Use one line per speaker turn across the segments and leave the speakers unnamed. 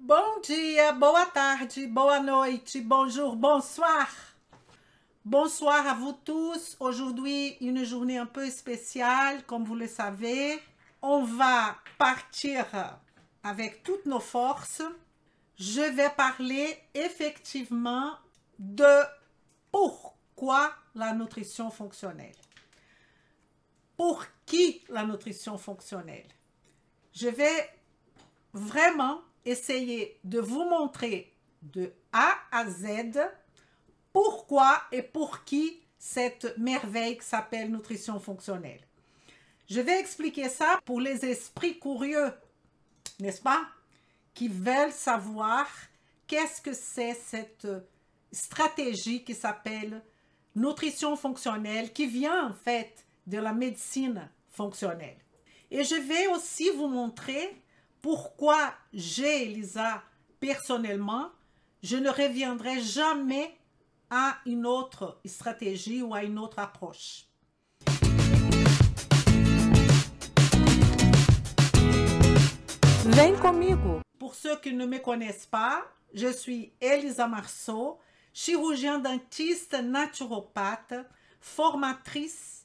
Bom dia, boa tarde, boa noite, bonjour, bonsoir. Bonsoir à vous tous. Aujourd'hui, une journée un peu spéciale, comme vous le savez. On va partir avec toutes nos forces. Je vais parler effectivement de pourquoi la nutrition fonctionnelle. Pour qui la nutrition fonctionnelle? Je vais vraiment essayer de vous montrer de A à Z pourquoi et pour qui cette merveille qui s'appelle nutrition fonctionnelle. Je vais expliquer ça pour les esprits curieux, n'est-ce pas? Qui veulent savoir qu'est-ce que c'est cette stratégie qui s'appelle nutrition fonctionnelle, qui vient en fait de la médecine fonctionnelle. Et je vais aussi vous montrer pourquoi j'ai, Elisa, personnellement, je ne reviendrai jamais à une autre stratégie ou à une autre approche. Vem comigo! Pour ceux qui ne me connaissent pas, je suis Elisa Marceau, chirurgien dentiste naturopathe, formatrice,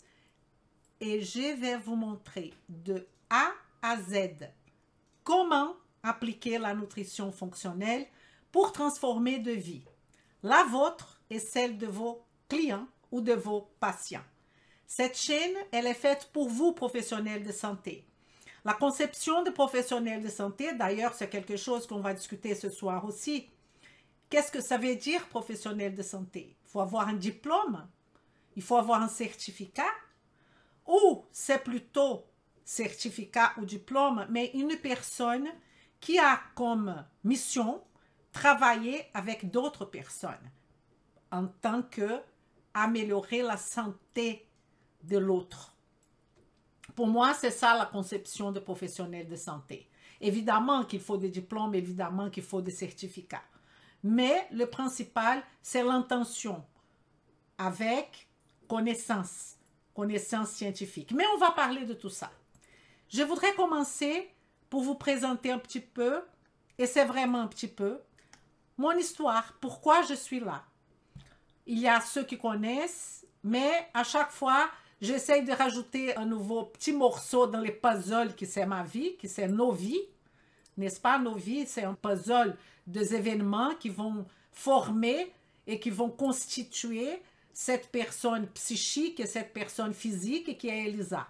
et je vais vous montrer de A à Z comment appliquer la nutrition fonctionnelle pour transformer de vie, la vôtre et celle de vos clients ou de vos patients. Cette chaîne, elle est faite pour vous, professionnels de santé. La conception de professionnels de santé, d'ailleurs, c'est quelque chose qu'on va discuter ce soir aussi. Qu'est-ce que ça veut dire, professionnel de santé? Il faut avoir un diplôme, il faut avoir un certificat, ou c'est plutôt certificat ou diplôme, mais une personne qui a comme mission travailler avec d'autres personnes en tant que améliorer la santé de l'autre. Pour moi, c'est ça la conception de professionnel de santé. Évidemment qu'il faut des diplômes, évidemment qu'il faut des certificats. Mais le principal, c'est l'intention avec connaissance scientifique. Mais on va parler de tout ça. Je voudrais commencer pour vous présenter un petit peu, et c'est vraiment un petit peu, mon histoire, pourquoi je suis là. Il y a ceux qui connaissent, mais à chaque fois, j'essaye de rajouter un nouveau petit morceau dans les puzzles qui c'est ma vie, qui c'est nos vies. N'est-ce pas? Nos vies, c'est un puzzle des événements qui vont former et qui vont constituer cette personne psychique et cette personne physique qui est Elisa.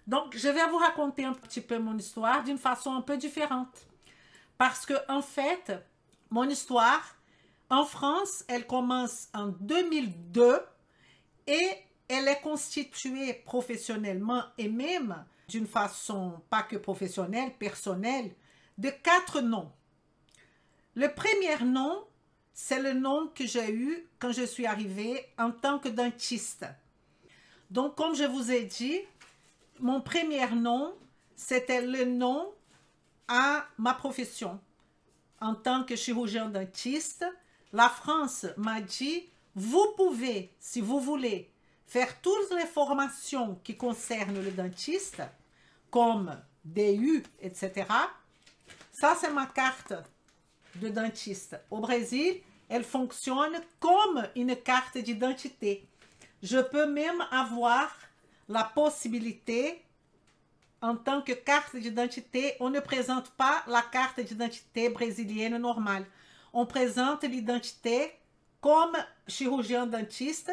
Donc, je vais vous raconter un petit peu mon histoire d'une façon un peu différente. Parce que, en fait, mon histoire, en France, elle commence en 2002 et elle est constituée professionnellement et même d'une façon pas que professionnelle, personnelle, de 4 noms. Le premier nom, c'est le nom que j'ai eu quand je suis arrivée en tant que dentiste. Donc, comme je vous ai dit, mon premier nom, c'était le nom à ma profession. En tant que chirurgien dentiste, la France m'a dit, vous pouvez, si vous voulez, faire toutes les formations qui concernent le dentiste, comme DU, etc. Ça, c'est ma carte de dentiste. Au Brésil, elle fonctionne comme une carte d'identité. Je peux même avoir la possibilité, en tant que carte d'identité, on ne présente pas la carte d'identité brésilienne normale. On présente l'identité comme chirurgien dentiste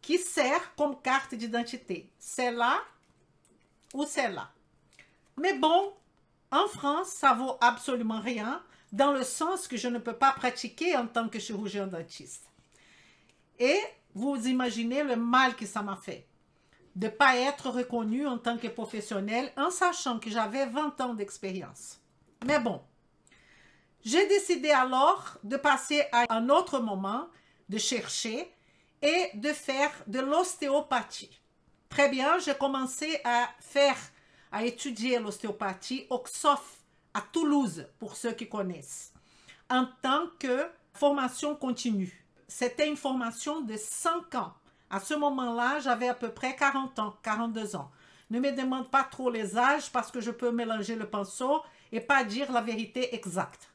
qui sert comme carte d'identité. C'est là ou c'est là. Mais bon, en France, ça vaut absolument rien, dans le sens que je ne peux pas pratiquer en tant que chirurgien dentiste. Et vous imaginez le mal que ça m'a fait de ne pas être reconnu en tant que professionnel en sachant que j'avais 20 ans d'expérience. Mais bon, j'ai décidé alors de passer à un autre moment, de chercher et de faire de l'ostéopathie. Très bien, j'ai commencé à étudier l'ostéopathie au XOF à Toulouse, pour ceux qui connaissent, en tant que formation continue. C'était une formation de 5 ans. À ce moment-là, j'avais à peu près 40 ans, 42 ans. Ne me demande pas trop les âges parce que je peux mélanger le pinceau et pas dire la vérité exacte.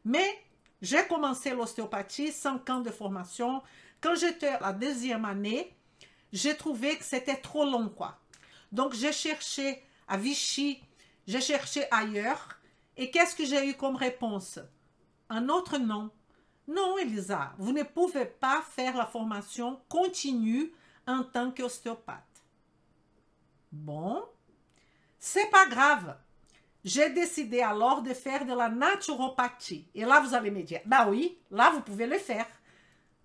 Mais j'ai commencé l'ostéopathie, 5 ans de formation. Quand j'étais à la 2e année, j'ai trouvé que c'était trop long, quoi. Donc, j'ai cherché à Vichy, j'ai cherché ailleurs. Et qu'est-ce que j'ai eu comme réponse? Un autre nom. Non, Elisa, vous ne pouvez pas faire la formation continue en tant qu'ostéopathe. Bon, c'est pas grave. J'ai décidé alors de faire de la naturopathie. Et là, vous allez me dire, bah oui, là, vous pouvez le faire.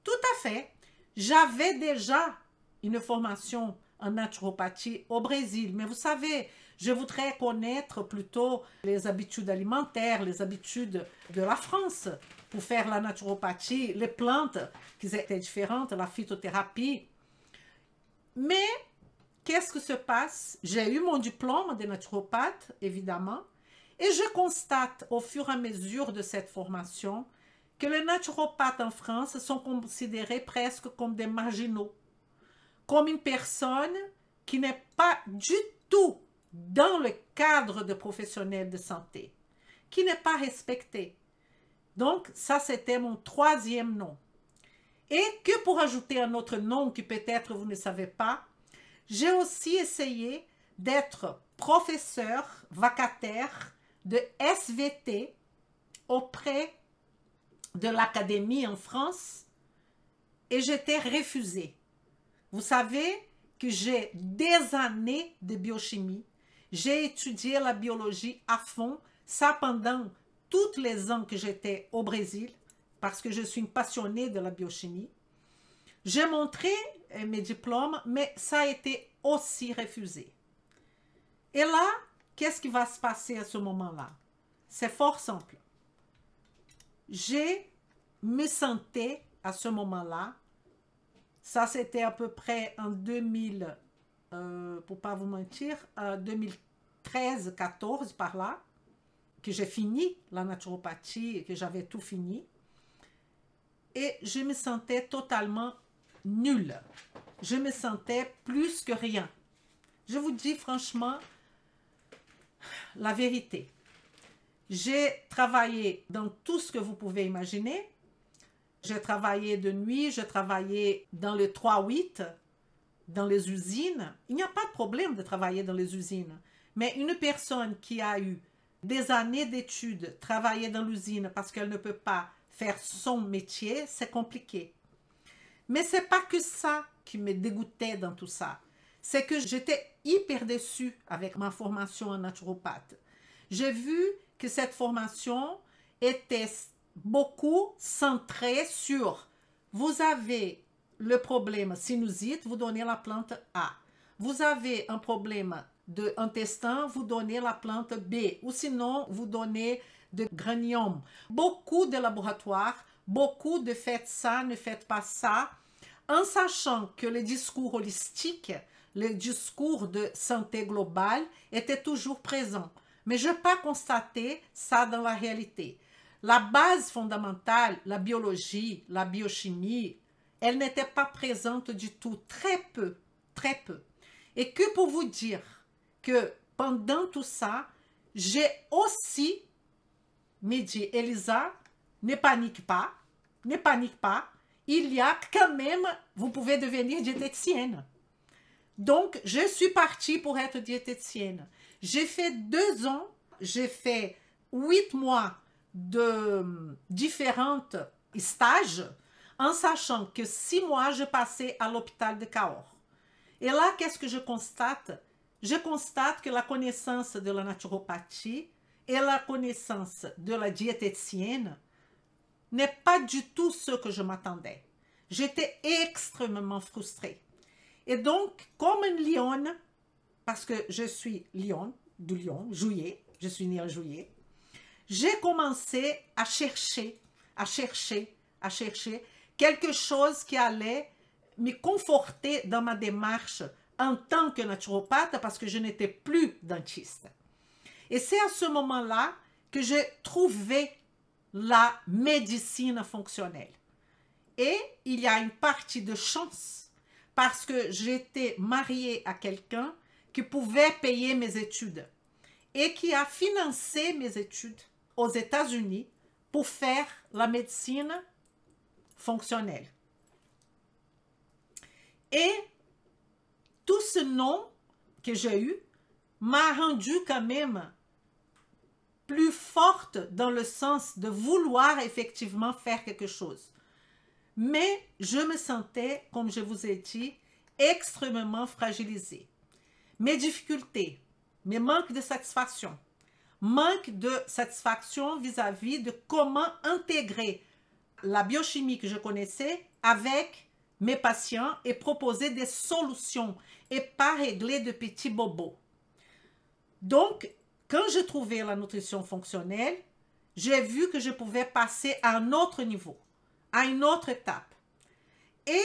Tout à fait. J'avais déjà une formation en naturopathie au Brésil. Mais vous savez, je voudrais connaître plutôt les habitudes alimentaires, les habitudes de la France pour faire la naturopathie, les plantes qui étaient différentes, la phytothérapie. Mais qu'est-ce qui se passe? J'ai eu mon diplôme de naturopathe, évidemment, et je constate au fur et à mesure de cette formation que les naturopathes en France sont considérés presque comme des marginaux, comme une personne qui n'est pas du tout dans le cadre de professionnels de santé, qui n'est pas respectée. Donc, ça, c'était mon 3e nom. Et que pour ajouter un autre nom que peut-être vous ne savez pas, j'ai aussi essayé d'être professeur vacataire de SVT auprès de l'académie en France et j'étais refusée. Vous savez que j'ai des années de biochimie. J'ai étudié la biologie à fond, ça pendant tous les ans que j'étais au Brésil, parce que je suis une passionnée de la biochimie. J'ai montré mes diplômes, mais ça a été aussi refusé. Et là, qu'est-ce qui va se passer à ce moment-là? C'est fort simple. Je me sentais à ce moment-là, ça c'était à peu près en 2000, pour pas vous mentir, 2013-14 par là, que j'ai fini la naturopathie et que j'avais tout fini. Et je me sentais totalement nulle. Je me sentais plus que rien. Je vous dis franchement la vérité. J'ai travaillé dans tout ce que vous pouvez imaginer. J'ai travaillé de nuit, j'ai travaillé dans le 3-8, dans les usines. Il n'y a pas de problème de travailler dans les usines. Mais une personne qui a eu des années d'études, travailler dans l'usine parce qu'elle ne peut pas faire son métier, c'est compliqué. Mais ce n'est pas que ça qui me dégoûtait dans tout ça. C'est que j'étais hyper déçue avec ma formation en naturopathe. J'ai vu que cette formation était beaucoup centrée sur vous avez le problème sinusite, vous donnez la plante A. Vous avez un problème d'intestin, vous donnez la plante B. Ou sinon, vous donnez de granium. Beaucoup de laboratoires, beaucoup de faites ça, ne faites pas ça, en sachant que le discours holistique, le discours de santé globale était toujours présent. Mais je n'ai pas constaté ça dans la réalité. La base fondamentale, la biologie, la biochimie, elle n'était pas présente du tout, très peu, très peu. Et que pour vous dire que pendant tout ça, j'ai aussi me dit, Elisa, ne panique pas, il y a quand même, vous pouvez devenir diététicienne. Donc, je suis partie pour être diététicienne. J'ai fait 2 ans, j'ai fait 8 mois de différents stages, en sachant que 6 mois, je passais à l'hôpital de Cahors. Et là, qu'est-ce que je constate? Je constate que la connaissance de la naturopathie et la connaissance de la diététicienne n'est pas du tout ce que je m'attendais. J'étais extrêmement frustrée. Et donc, comme une lionne, parce que je suis lion, du Lion, juillet, je suis née en juillet, j'ai commencé à chercher quelque chose qui allait me conforter dans ma démarche en tant que naturopathe parce que je n'étais plus dentiste. Et c'est à ce moment-là que j'ai trouvé la médecine fonctionnelle. Et il y a une partie de chance parce que j'étais mariée à quelqu'un qui pouvait payer mes études et qui a financé mes études aux États-Unis pour faire la médecine fonctionnelle. Et tout ce nom que j'ai eu m'a rendu quand même plus forte dans le sens de vouloir effectivement faire quelque chose. Mais je me sentais, comme je vous ai dit, extrêmement fragilisée. Mes difficultés, mes manques de satisfaction vis-à-vis de comment intégrer la biochimie que je connaissais avec mes patients et proposer des solutions et pas régler de petits bobos. Donc, quand j'ai trouvé la nutrition fonctionnelle, j'ai vu que je pouvais passer à un autre niveau, à une autre étape. Et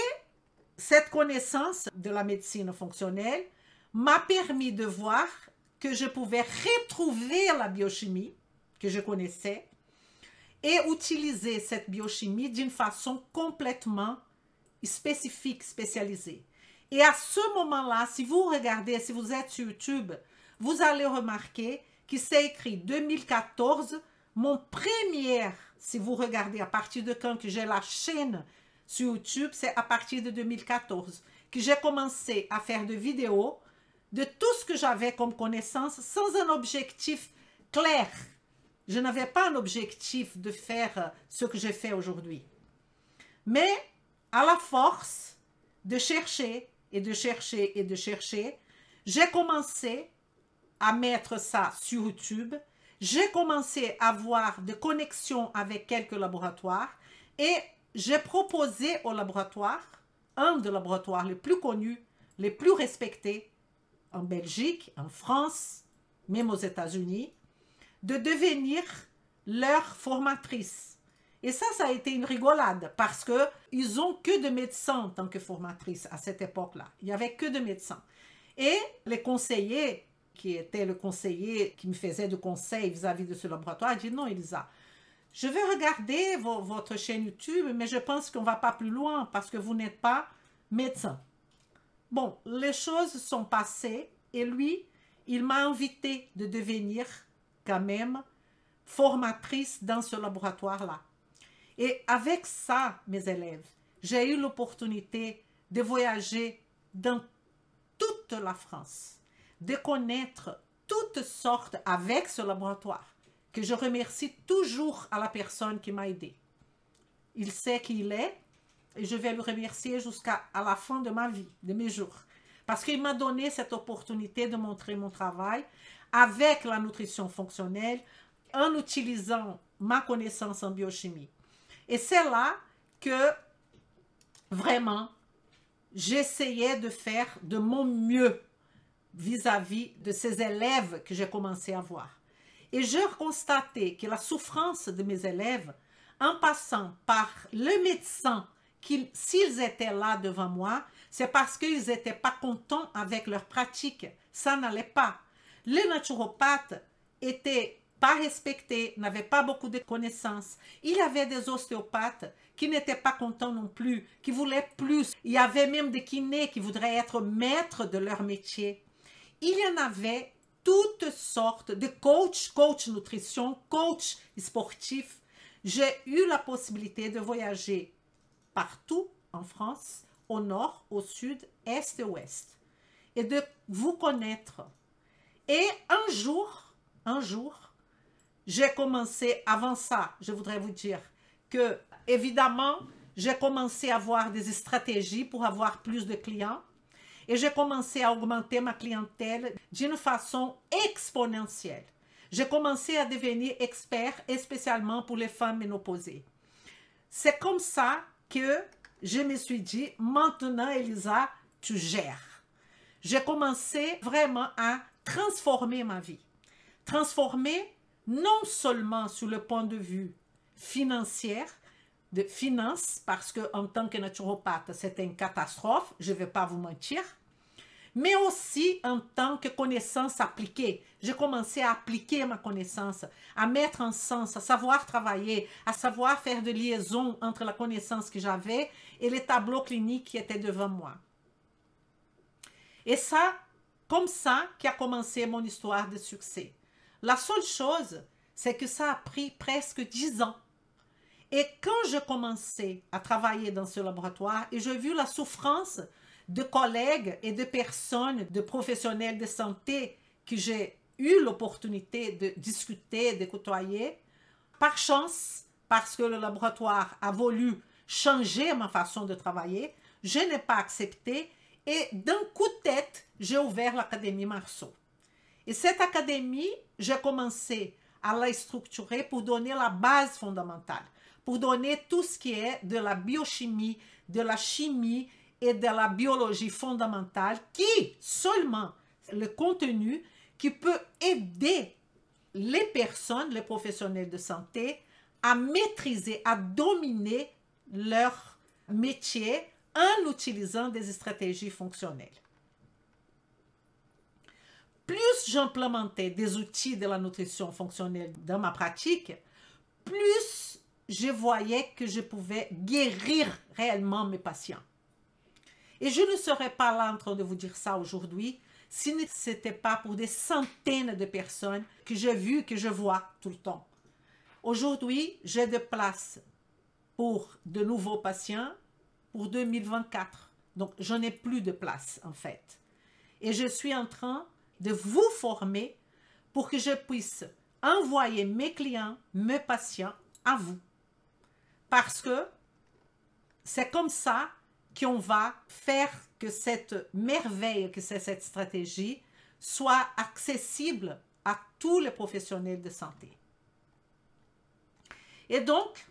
cette connaissance de la médecine fonctionnelle m'a permis de voir que je pouvais retrouver la biochimie que je connaissais et utiliser cette biochimie d'une façon complètement spécifique, spécialisée. Et à ce moment-là, si vous regardez, si vous êtes sur YouTube, vous allez remarquer qu'il s'est écrit 2014, mon premier, si vous regardez à partir de quand que j'ai la chaîne sur YouTube, c'est à partir de 2014 que j'ai commencé à faire des vidéos de tout ce que j'avais comme connaissance sans un objectif clair. Je n'avais pas un objectif de faire ce que j'ai fait aujourd'hui. Mais à la force de chercher et de chercher et de chercher, j'ai commencé à mettre ça sur YouTube. J'ai commencé à avoir des connexions avec quelques laboratoires et j'ai proposé au laboratoire, un des laboratoires les plus connus, les plus respectés en Belgique, en France, même aux États-Unis, de devenir leur formatrice. Et ça a été une rigolade parce qu'ils n'ont que de médecins en tant que formatrice à cette époque-là. Il n'y avait que de médecins. Et les conseillers, qui était le conseiller qui me faisait de conseils vis-à-vis de ce laboratoire, dit non, Elisa, je vais regarder votre chaîne YouTube, mais je pense qu'on ne va pas plus loin parce que vous n'êtes pas médecin. Bon, les choses sont passées et lui, il m'a invité de devenir quand même formatrice dans ce laboratoire-là. Et avec ça, mes élèves, j'ai eu l'opportunité de voyager dans toute la France, de connaître toutes sortes avec ce laboratoire, que je remercie toujours à la personne qui m'a aidé. Il sait qui il est et je vais le remercier jusqu'à la fin de ma vie, de mes jours. Parce qu'il m'a donné cette opportunité de montrer mon travail avec la nutrition fonctionnelle en utilisant ma connaissance en biochimie. Et c'est là que vraiment j'essayais de faire de mon mieux vis-à-vis de ces élèves que j'ai commencé à voir. Et j'ai constaté que la souffrance de mes élèves, en passant par le médecin, s'ils étaient là devant moi, c'est parce qu'ils n'étaient pas contents avec leur pratique. Ça n'allait pas. Les naturopathes étaient pas respectés, n'avaient pas beaucoup de connaissances. Il y avait des ostéopathes qui n'étaient pas contents non plus, qui voulaient plus. Il y avait même des kinés qui voudraient être maîtres de leur métier. Il y en avait toutes sortes de coachs, coach nutrition, coach sportif. J'ai eu la possibilité de voyager partout en France, au nord, au sud, est et ouest, et de vous connaître. Et un jour, j'ai commencé, avant ça, je voudrais vous dire que, évidemment, j'ai commencé à avoir des stratégies pour avoir plus de clients et j'ai commencé à augmenter ma clientèle d'une façon exponentielle. J'ai commencé à devenir expert, spécialement pour les femmes ménopausées. C'est comme ça que je me suis dit, maintenant, Elisa, tu gères. J'ai commencé vraiment à transformer ma vie. Transformer non seulement sur le point de vue financier, de finances, parce qu'en tant que naturopathe, c'était une catastrophe, je ne vais pas vous mentir, mais aussi en tant que connaissance appliquée. J'ai commencé à appliquer ma connaissance, à mettre en sens, à savoir travailler, à savoir faire de liaison entre la connaissance que j'avais et les tableaux cliniques qui étaient devant moi. Et ça, comme ça qu'a commencé mon histoire de succès. La seule chose, c'est que ça a pris presque 10 ans Et quand je commençais à travailler dans ce laboratoire et j'ai vu la souffrance de collègues et de personnes, de professionnels de santé que j'ai eu l'opportunité de discuter, de côtoyer, par chance, parce que le laboratoire a voulu changer ma façon de travailler, je n'ai pas accepté et d'un coup de tête, j'ai ouvert l'Académie Marceau. Et cette académie, j'ai commencé à la structurer pour donner la base fondamentale, pour donner tout ce qui est de la biochimie, de la chimie et de la biologie fondamentale, qui seulement le contenu qui peut aider les personnes, les professionnels de santé, à maîtriser, à dominer leur métier en utilisant des stratégies fonctionnelles. Plus j'implémentais des outils de la nutrition fonctionnelle dans ma pratique, plus je voyais que je pouvais guérir réellement mes patients. Et je ne serais pas là en train de vous dire ça aujourd'hui si ce n'était pas pour des centaines de personnes que j'ai vues, que je vois tout le temps. Aujourd'hui, j'ai de place pour de nouveaux patients pour 2024. Donc, je n'ai plus de place en fait. Et je suis en train de vous former pour que je puisse envoyer mes clients, mes patients à vous. Parce que c'est comme ça qu'on va faire que cette merveille, que c'est cette stratégie, soit accessible à tous les professionnels de santé. Et donc,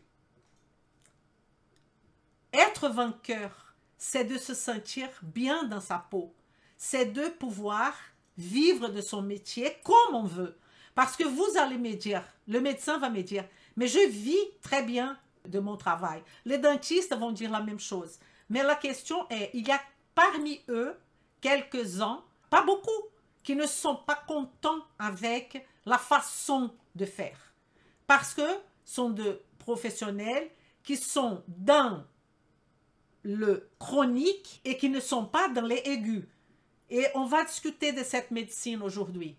être vainqueur, c'est de se sentir bien dans sa peau. C'est de pouvoir vivre de son métier comme on veut. Parce que vous allez me dire, le médecin va me dire, mais je vis très bien de mon travail. Les dentistes vont dire la même chose. Mais la question est, il y a parmi eux quelques-uns, pas beaucoup, qui ne sont pas contents avec la façon de faire. Parce que ce sont de professionnels qui sont dans le chronique et qui ne sont pas dans les aigus. Et on va discuter de cette médecine aujourd'hui.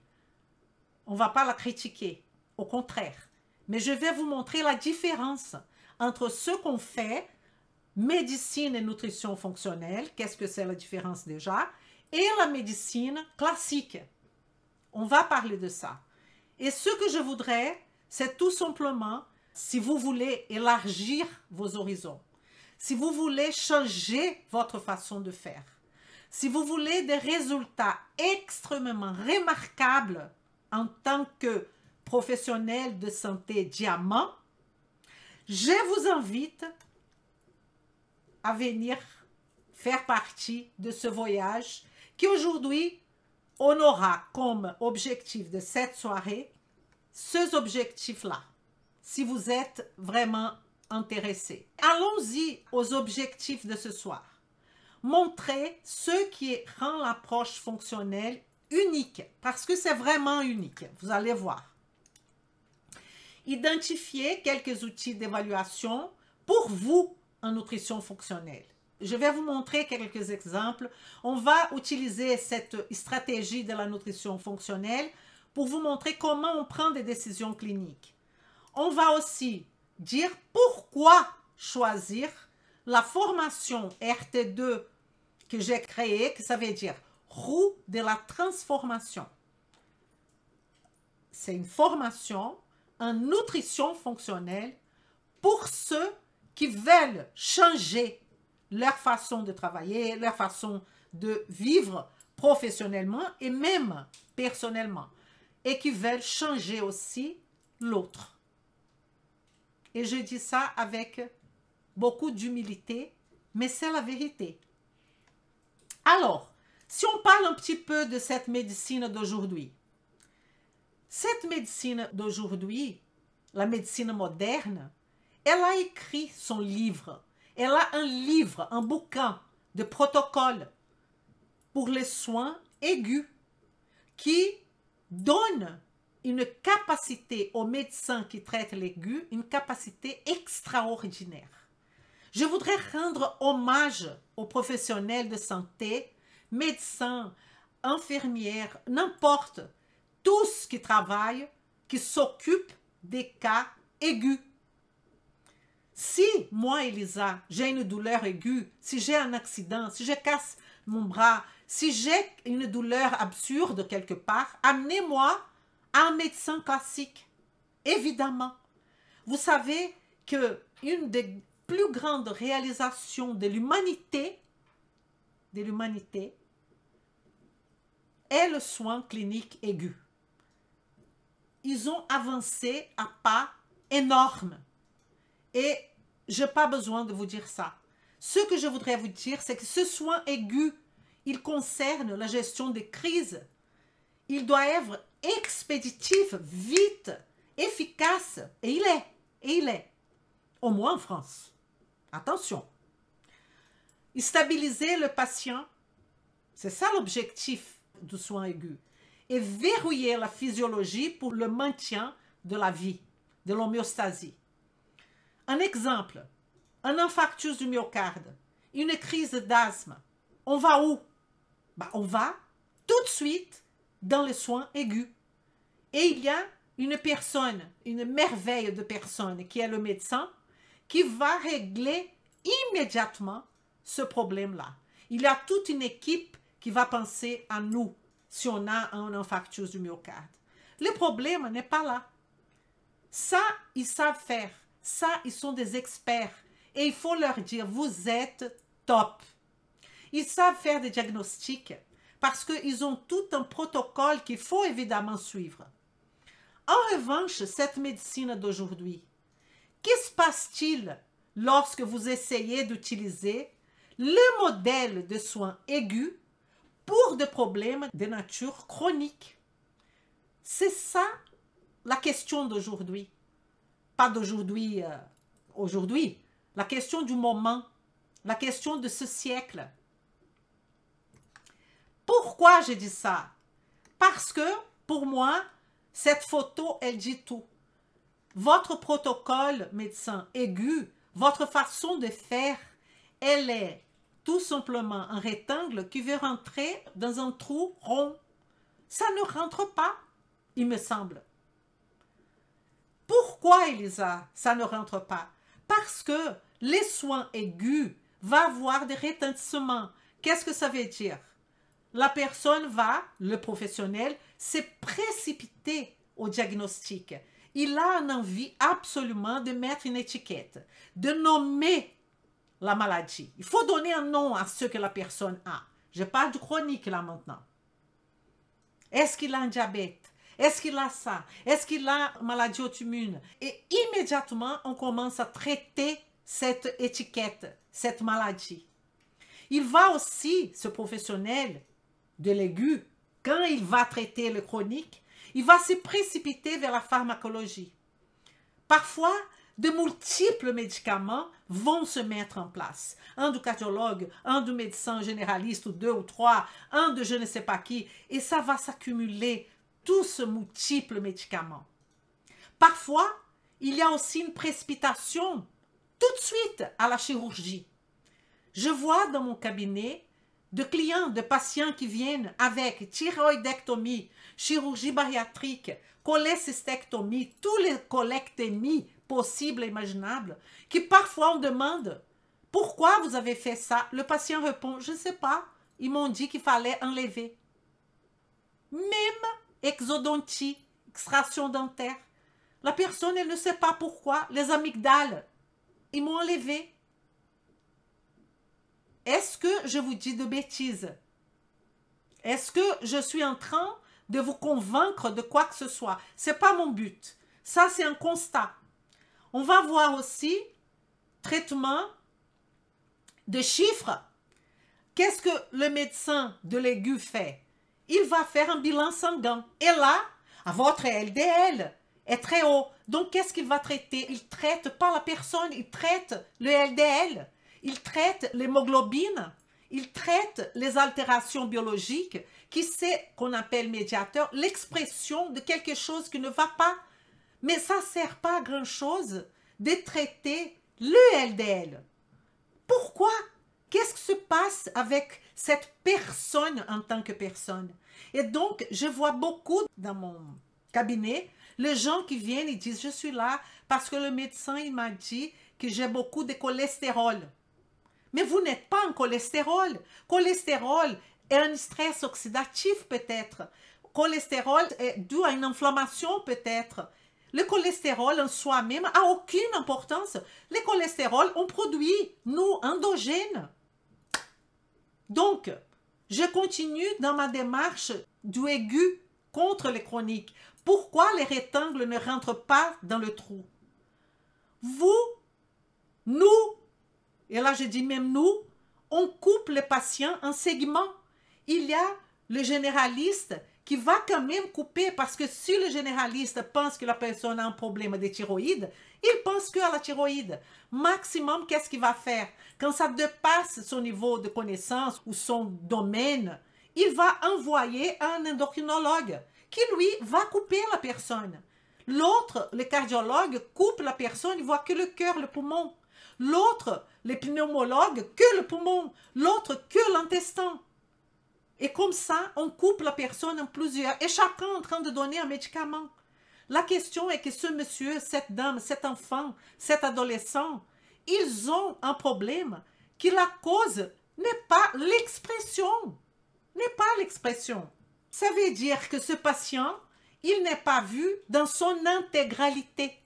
On ne va pas la critiquer, au contraire. Mais je vais vous montrer la différence entre ce qu'on fait, médecine et nutrition fonctionnelle, qu'est-ce que c'est la différence déjà, et la médecine classique. On va parler de ça. Et ce que je voudrais, c'est tout simplement, si vous voulez élargir vos horizons, si vous voulez changer votre façon de faire, si vous voulez des résultats extrêmement remarquables en tant que professionnel de santé diamant, je vous invite à venir faire partie de ce voyage qui aujourd'hui, on aura comme objectif de cette soirée ces objectifs-là, si vous êtes vraiment intéressé. Allons-y aux objectifs de ce soir. Montrer ce qui rend l'approche fonctionnelle unique, parce que c'est vraiment unique, vous allez voir. Identifier quelques outils d'évaluation pour vous en nutrition fonctionnelle. Je vais vous montrer quelques exemples. On va utiliser cette stratégie de la nutrition fonctionnelle pour vous montrer comment on prend des décisions cliniques. On va aussi dire pourquoi choisir la formation RT2 que j'ai créée, que ça veut dire roue de la transformation. C'est une formation en nutrition fonctionnelle pour ceux qui veulent changer leur façon de travailler, leur façon de vivre professionnellement et même personnellement, et qui veulent changer aussi l'autre. Et je dis ça avec beaucoup d'humilité, mais c'est la vérité. Alors, si on parle un petit peu de cette médecine d'aujourd'hui, cette médecine d'aujourd'hui, la médecine moderne, elle a écrit son livre. Elle a un livre, un bouquin de protocoles pour les soins aigus qui donne une capacité aux médecins qui traitent l'aigu, une capacité extraordinaire. Je voudrais rendre hommage aux professionnels de santé, médecins, infirmières, n'importe, tous qui travaillent, qui s'occupent des cas aigus. Si moi, Elisa, j'ai une douleur aiguë, si j'ai un accident, si je casse mon bras, si j'ai une douleur absurde quelque part, amenez-moi à un médecin classique. Évidemment. Vous savez que une des plus grandes réalisations de l'humanité est le soin clinique aigu. Ils ont avancé à pas énormes. Et je n'ai pas besoin de vous dire ça. Ce que je voudrais vous dire, c'est que ce soin aigu, il concerne la gestion des crises. Il doit être expéditif, vite, efficace. Et il est. Et il est. Au moins en France. Attention. Stabiliser le patient, c'est ça l'objectif du soin aigu. Et verrouiller la physiologie pour le maintien de la vie, de l'homéostasie. Un exemple, un infarctus du myocarde, une crise d'asthme. On va où? On va tout de suite dans les soins aigus. Et il y a une personne, une merveille de personne qui est le médecin, qui va régler immédiatement ce problème-là. Il y a toute une équipe qui va penser à nous si on a un infarctus du myocarde. Le problème n'est pas là. Ça, ils savent faire. Ça, ils sont des experts. Et il faut leur dire, vous êtes top. Ils savent faire des diagnostics parce qu'ils ont tout un protocole qu'il faut évidemment suivre. En revanche, cette médecine d'aujourd'hui, qu'est-ce qui se passe-t-il lorsque vous essayez d'utiliser le modèle de soins aigus pour des problèmes de nature chronique? C'est ça la question d'aujourd'hui. Pas d'aujourd'hui, aujourd'hui. La question du moment. La question de ce siècle. Pourquoi j'ai dit ça? Parce que, pour moi, cette photo, elle dit tout. Votre protocole médecin aigu, votre façon de faire, elle est tout simplement un rectangle qui veut rentrer dans un trou rond. Ça ne rentre pas, il me semble. Pourquoi, Elisa, ça ne rentre pas? Parce que les soins aigus vont avoir des retentissements. Qu'est-ce que ça veut dire? La personne va, le professionnel, se précipiter au diagnostic. Il a une envie absolument de mettre une étiquette, de nommer la maladie. Il faut donner un nom à ce que la personne a. Je parle du chronique là maintenant. Est-ce qu'il a un diabète? Est-ce qu'il a ça? Est-ce qu'il a une maladie auto-immune? Et immédiatement, on commence à traiter cette étiquette, cette maladie. Il va aussi, ce professionnel de l'aigu, quand il va traiter le chronique, il va se précipiter vers la pharmacologie. Parfois, de multiples médicaments vont se mettre en place. Un du cardiologue, un du médecin généraliste, ou deux ou trois, un de je ne sais pas qui, et ça va s'accumuler, tous ces multiples médicaments. Parfois, il y a aussi une précipitation tout de suite à la chirurgie. Je vois dans mon cabinet de clients, de patients qui viennent avec thyroïdectomie, chirurgie bariatrique, cholécystectomie, tous les colectémies possibles et imaginables, qui parfois on demande « Pourquoi vous avez fait ça ?» Le patient répond « Je ne sais pas, ils m'ont dit qu'il fallait enlever. » Même exodontie, extraction dentaire, la personne elle ne sait pas pourquoi, les amygdales, ils m'ont enlevé. Est-ce que je vous dis de bêtises? Est-ce que je suis en train de vous convaincre de quoi que ce soit? Ce n'est pas mon but. Ça, c'est un constat. On va voir aussi traitement de chiffres. Qu'est-ce que le médecin de l'aigu fait? Il va faire un bilan sanguin. Et là, votre LDL est très haut. Donc, qu'est-ce qu'il va traiter? Il ne traite pas la personne, il traite le LDL. Il traite l'hémoglobine, il traite les altérations biologiques, qui c'est qu'on appelle médiateur, l'expression de quelque chose qui ne va pas. Mais ça ne sert pas à grand-chose de traiter le LDL. Pourquoi? Qu'est-ce qui se passe avec cette personne en tant que personne? Et donc, je vois beaucoup dans mon cabinet, les gens qui viennent et disent, je suis là parce que le médecin il m'a dit que j'ai beaucoup de cholestérol. Mais vous n'êtes pas un cholestérol. Cholestérol est un stress oxydatif peut-être. Cholestérol est dû à une inflammation peut-être. Le cholestérol en soi-même n'a aucune importance. Le cholestérol, on produit, nous, endogènes. Donc, je continue dans ma démarche du aigu contre les chroniques. Pourquoi les rectangles ne rentrent pas dans le trou? Vous, nous, et là je dis même nous, on coupe les patients en segments. Il y a le généraliste qui va quand même couper, parce que si le généraliste pense que la personne a un problème de thyroïde, il pense qu'à la thyroïde. Maximum, qu'est-ce qu'il va faire? Quand ça dépasse son niveau de connaissance ou son domaine, il va envoyer un endocrinologue qui, lui, va couper la personne. L'autre, le cardiologue, coupe la personne, il voit que le cœur, le poumon. L'autre, le pneumologue, que le poumon. L'autre, que l'intestin. Et comme ça, on coupe la personne en plusieurs. Et chacun en train de donner un médicament. La question est que ce monsieur, cette dame, cet enfant, cet adolescent, ils ont un problème que la cause n'est pas l'expression. N'est pas l'expression. Ça veut dire que ce patient, il n'est pas vu dans son intégralité.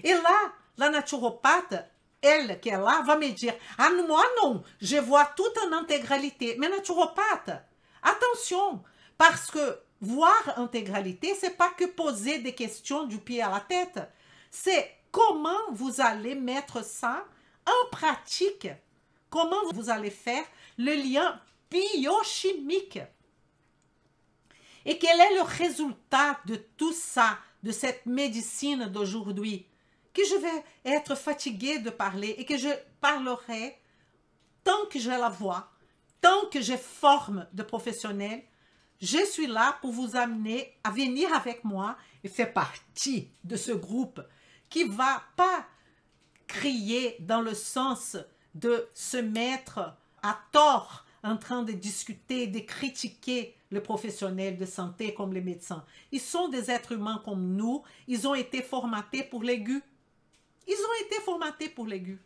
Et là, la naturopathe, elle qui est là, va me dire, ah moi non, je vois tout en intégralité. Mais naturopathe, attention, parce que voir intégralité, c'est pas que poser des questions du pied à la tête. C'est comment vous allez mettre ça en pratique. Comment vous allez faire le lien biochimique. Et quel est le résultat de tout ça, de cette médecine d'aujourd'hui? Que je vais être fatiguée de parler et que je parlerai tant que je la vois, tant que je forme de professionnels. Je suis là pour vous amener à venir avec moi et faire partie de ce groupe qui ne va pas crier dans le sens de se mettre à tort en train de discuter, de critiquer les professionnels de santé comme les médecins. Ils sont des êtres humains comme nous. Ils ont été formatés pour l'aigu. Ils ont été formatés pour l'aigu.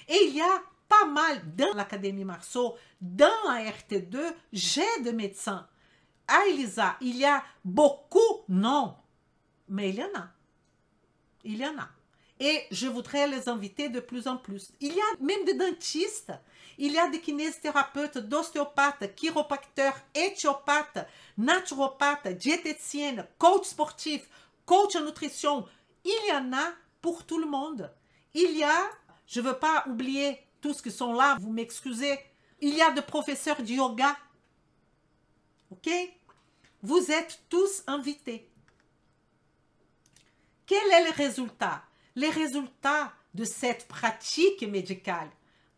Et il y a pas mal dans l'Académie Marceau, dans la RT2, j'ai des médecins. Ah, Elisa, il y a beaucoup, non, mais il y en a. Il y en a. Et je voudrais les inviter de plus en plus. Il y a même des dentistes, il y a des kinésithérapeutes, d'ostéopathes, chiropracteurs, éthiopathes, naturopathes, diététiciennes, coach sportif, coach en nutrition. Il y en a pour tout le monde. Il y a, je ne veux pas oublier tous ceux qui sont là, vous m'excusez, il y a des professeurs de yoga. Ok? Vous êtes tous invités. Quel est le résultat? Les résultats de cette pratique médicale.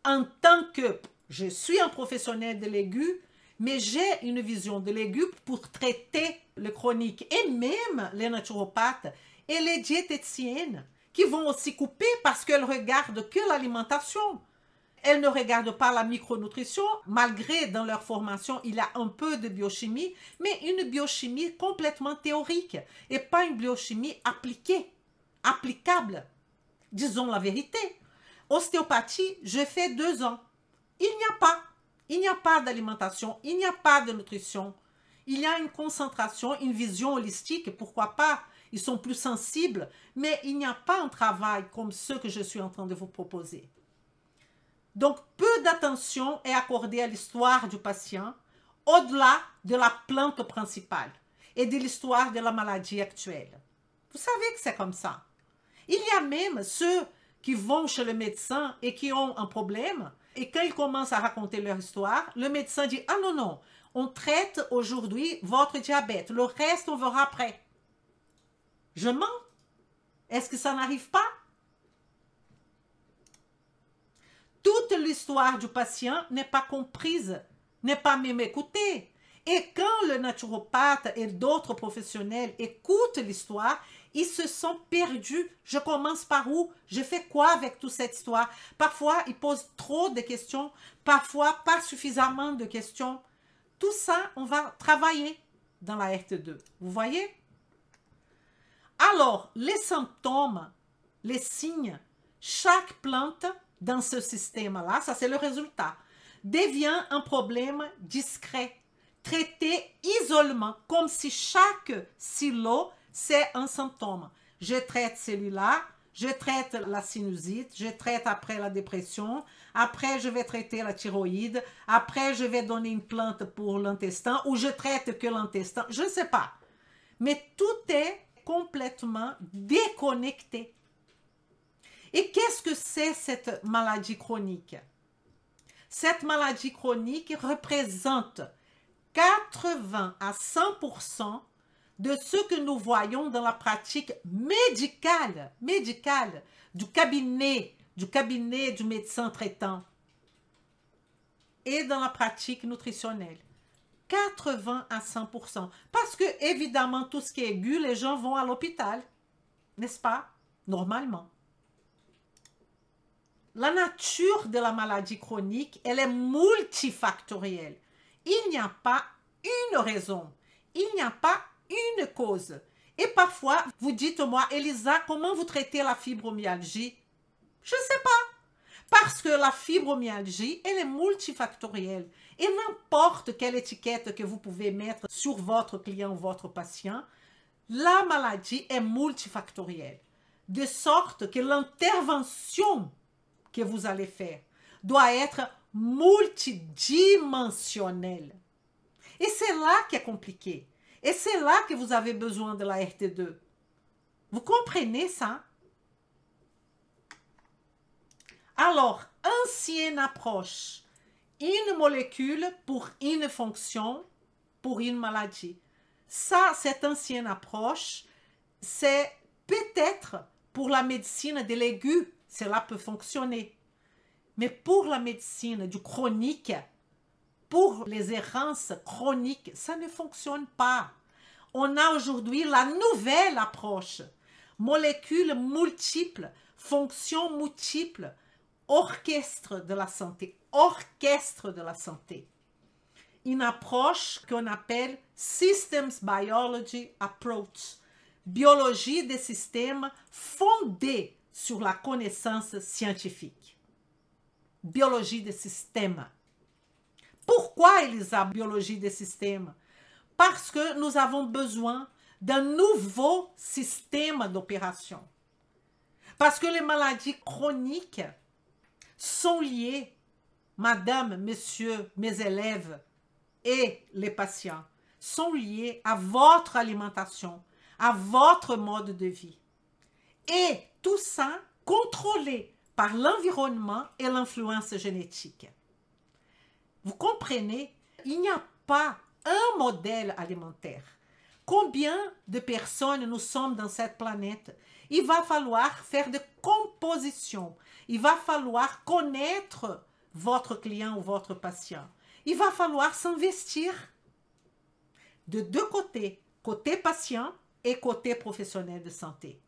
En tant que je suis un professionnel de l'aigu, mais j'ai une vision de l'aigu pour traiter le chronique. Et même les naturopathes et les diététiciennes qui vont aussi couper parce qu'elles regardent que l'alimentation. Elles ne regardent pas la micronutrition, malgré dans leur formation, il y a un peu de biochimie, mais une biochimie complètement théorique et pas une biochimie appliquée, applicable. Disons la vérité. Ostéopathie, je fais 2 ans. Il n'y a pas d'alimentation, il n'y a pas de nutrition. Il y a une concentration, une vision holistique, pourquoi pas? Ils sont plus sensibles, mais il n'y a pas un travail comme ce que je suis en train de vous proposer. Donc, peu d'attention est accordée à l'histoire du patient, au-delà de la plante principale et de l'histoire de la maladie actuelle. Vous savez que c'est comme ça. Il y a même ceux qui vont chez le médecin et qui ont un problème, et quand ils commencent à raconter leur histoire, le médecin dit « Ah non, non, on traite aujourd'hui votre diabète, le reste on verra après. » Je mens. Est-ce que ça n'arrive pas? Toute l'histoire du patient n'est pas comprise, n'est pas même écoutée. Et quand le naturopathe et d'autres professionnels écoutent l'histoire, ils se sont perdus. Je commence par où? Je fais quoi avec toute cette histoire? Parfois, ils posent trop de questions, parfois pas suffisamment de questions. Tout ça, on va travailler dans la RT2. Vous voyez? Alors, les symptômes, les signes chaque plante dans ce système-là, ça c'est le résultat, devient un problème discret, traité isolement, comme si chaque silo, c'est un symptôme. Je traite celui-là, je traite la sinusite, je traite après la dépression, après je vais traiter la thyroïde, après je vais donner une plante pour l'intestin, ou je traite que l'intestin, je ne sais pas. Mais tout est complètement déconnecté. Et qu'est-ce que c'est cette maladie chronique? Cette maladie chronique représente 80 à 100% de ce que nous voyons dans la pratique médicale du cabinet du médecin traitant et dans la pratique nutritionnelle. 80 à 100%. Parce que, évidemment, tout ce qui est aigu, les gens vont à l'hôpital, n'est-ce pas? Normalement. La nature de la maladie chronique, elle est multifactorielle. Il n'y a pas une raison. Il n'y a pas une cause. Et parfois, vous dites-moi, Elisa, comment vous traitez la fibromyalgie? Je ne sais pas. Parce que la fibromyalgie, elle est multifactorielle. Et n'importe quelle étiquette que vous pouvez mettre sur votre client ou votre patient, la maladie est multifactorielle. De sorte que l'intervention que vous allez faire doit être multidimensionnelle. Et c'est là qu'est compliqué. Et c'est là que vous avez besoin de la RT2. Vous comprenez ça? Alors, ancienne approche, une molécule pour une fonction, pour une maladie. Ça, cette ancienne approche, c'est peut-être pour la médecine de l'aigu, cela peut fonctionner. Mais pour la médecine du chronique, pour les errances chroniques, ça ne fonctionne pas. On a aujourd'hui la nouvelle approche. Molécules multiples, fonctions multiples, orchestre de la santé. Orchestre de la santé. Une approche qu'on appelle Systems Biology Approach. Biologie des systèmes fondée sur la connaissance scientifique. Biologie des systèmes. Pourquoi, Elisa, biologie des systèmes? Parce que nous avons besoin d'un nouveau système d'opération. Parce que les maladies chroniques sont liées, madame, monsieur, mes élèves et les patients, sont liées à votre alimentation, à votre mode de vie. Et tout ça contrôlé par l'environnement et l'influence génétique. Vous comprenez? Il n'y a pas un modèle alimentaire. Combien de personnes nous sommes dans cette planète? Il va falloir faire des compositions. Il va falloir connaître votre client ou votre patient. Il va falloir s'investir de deux côtés, côté patient et côté professionnel de santé.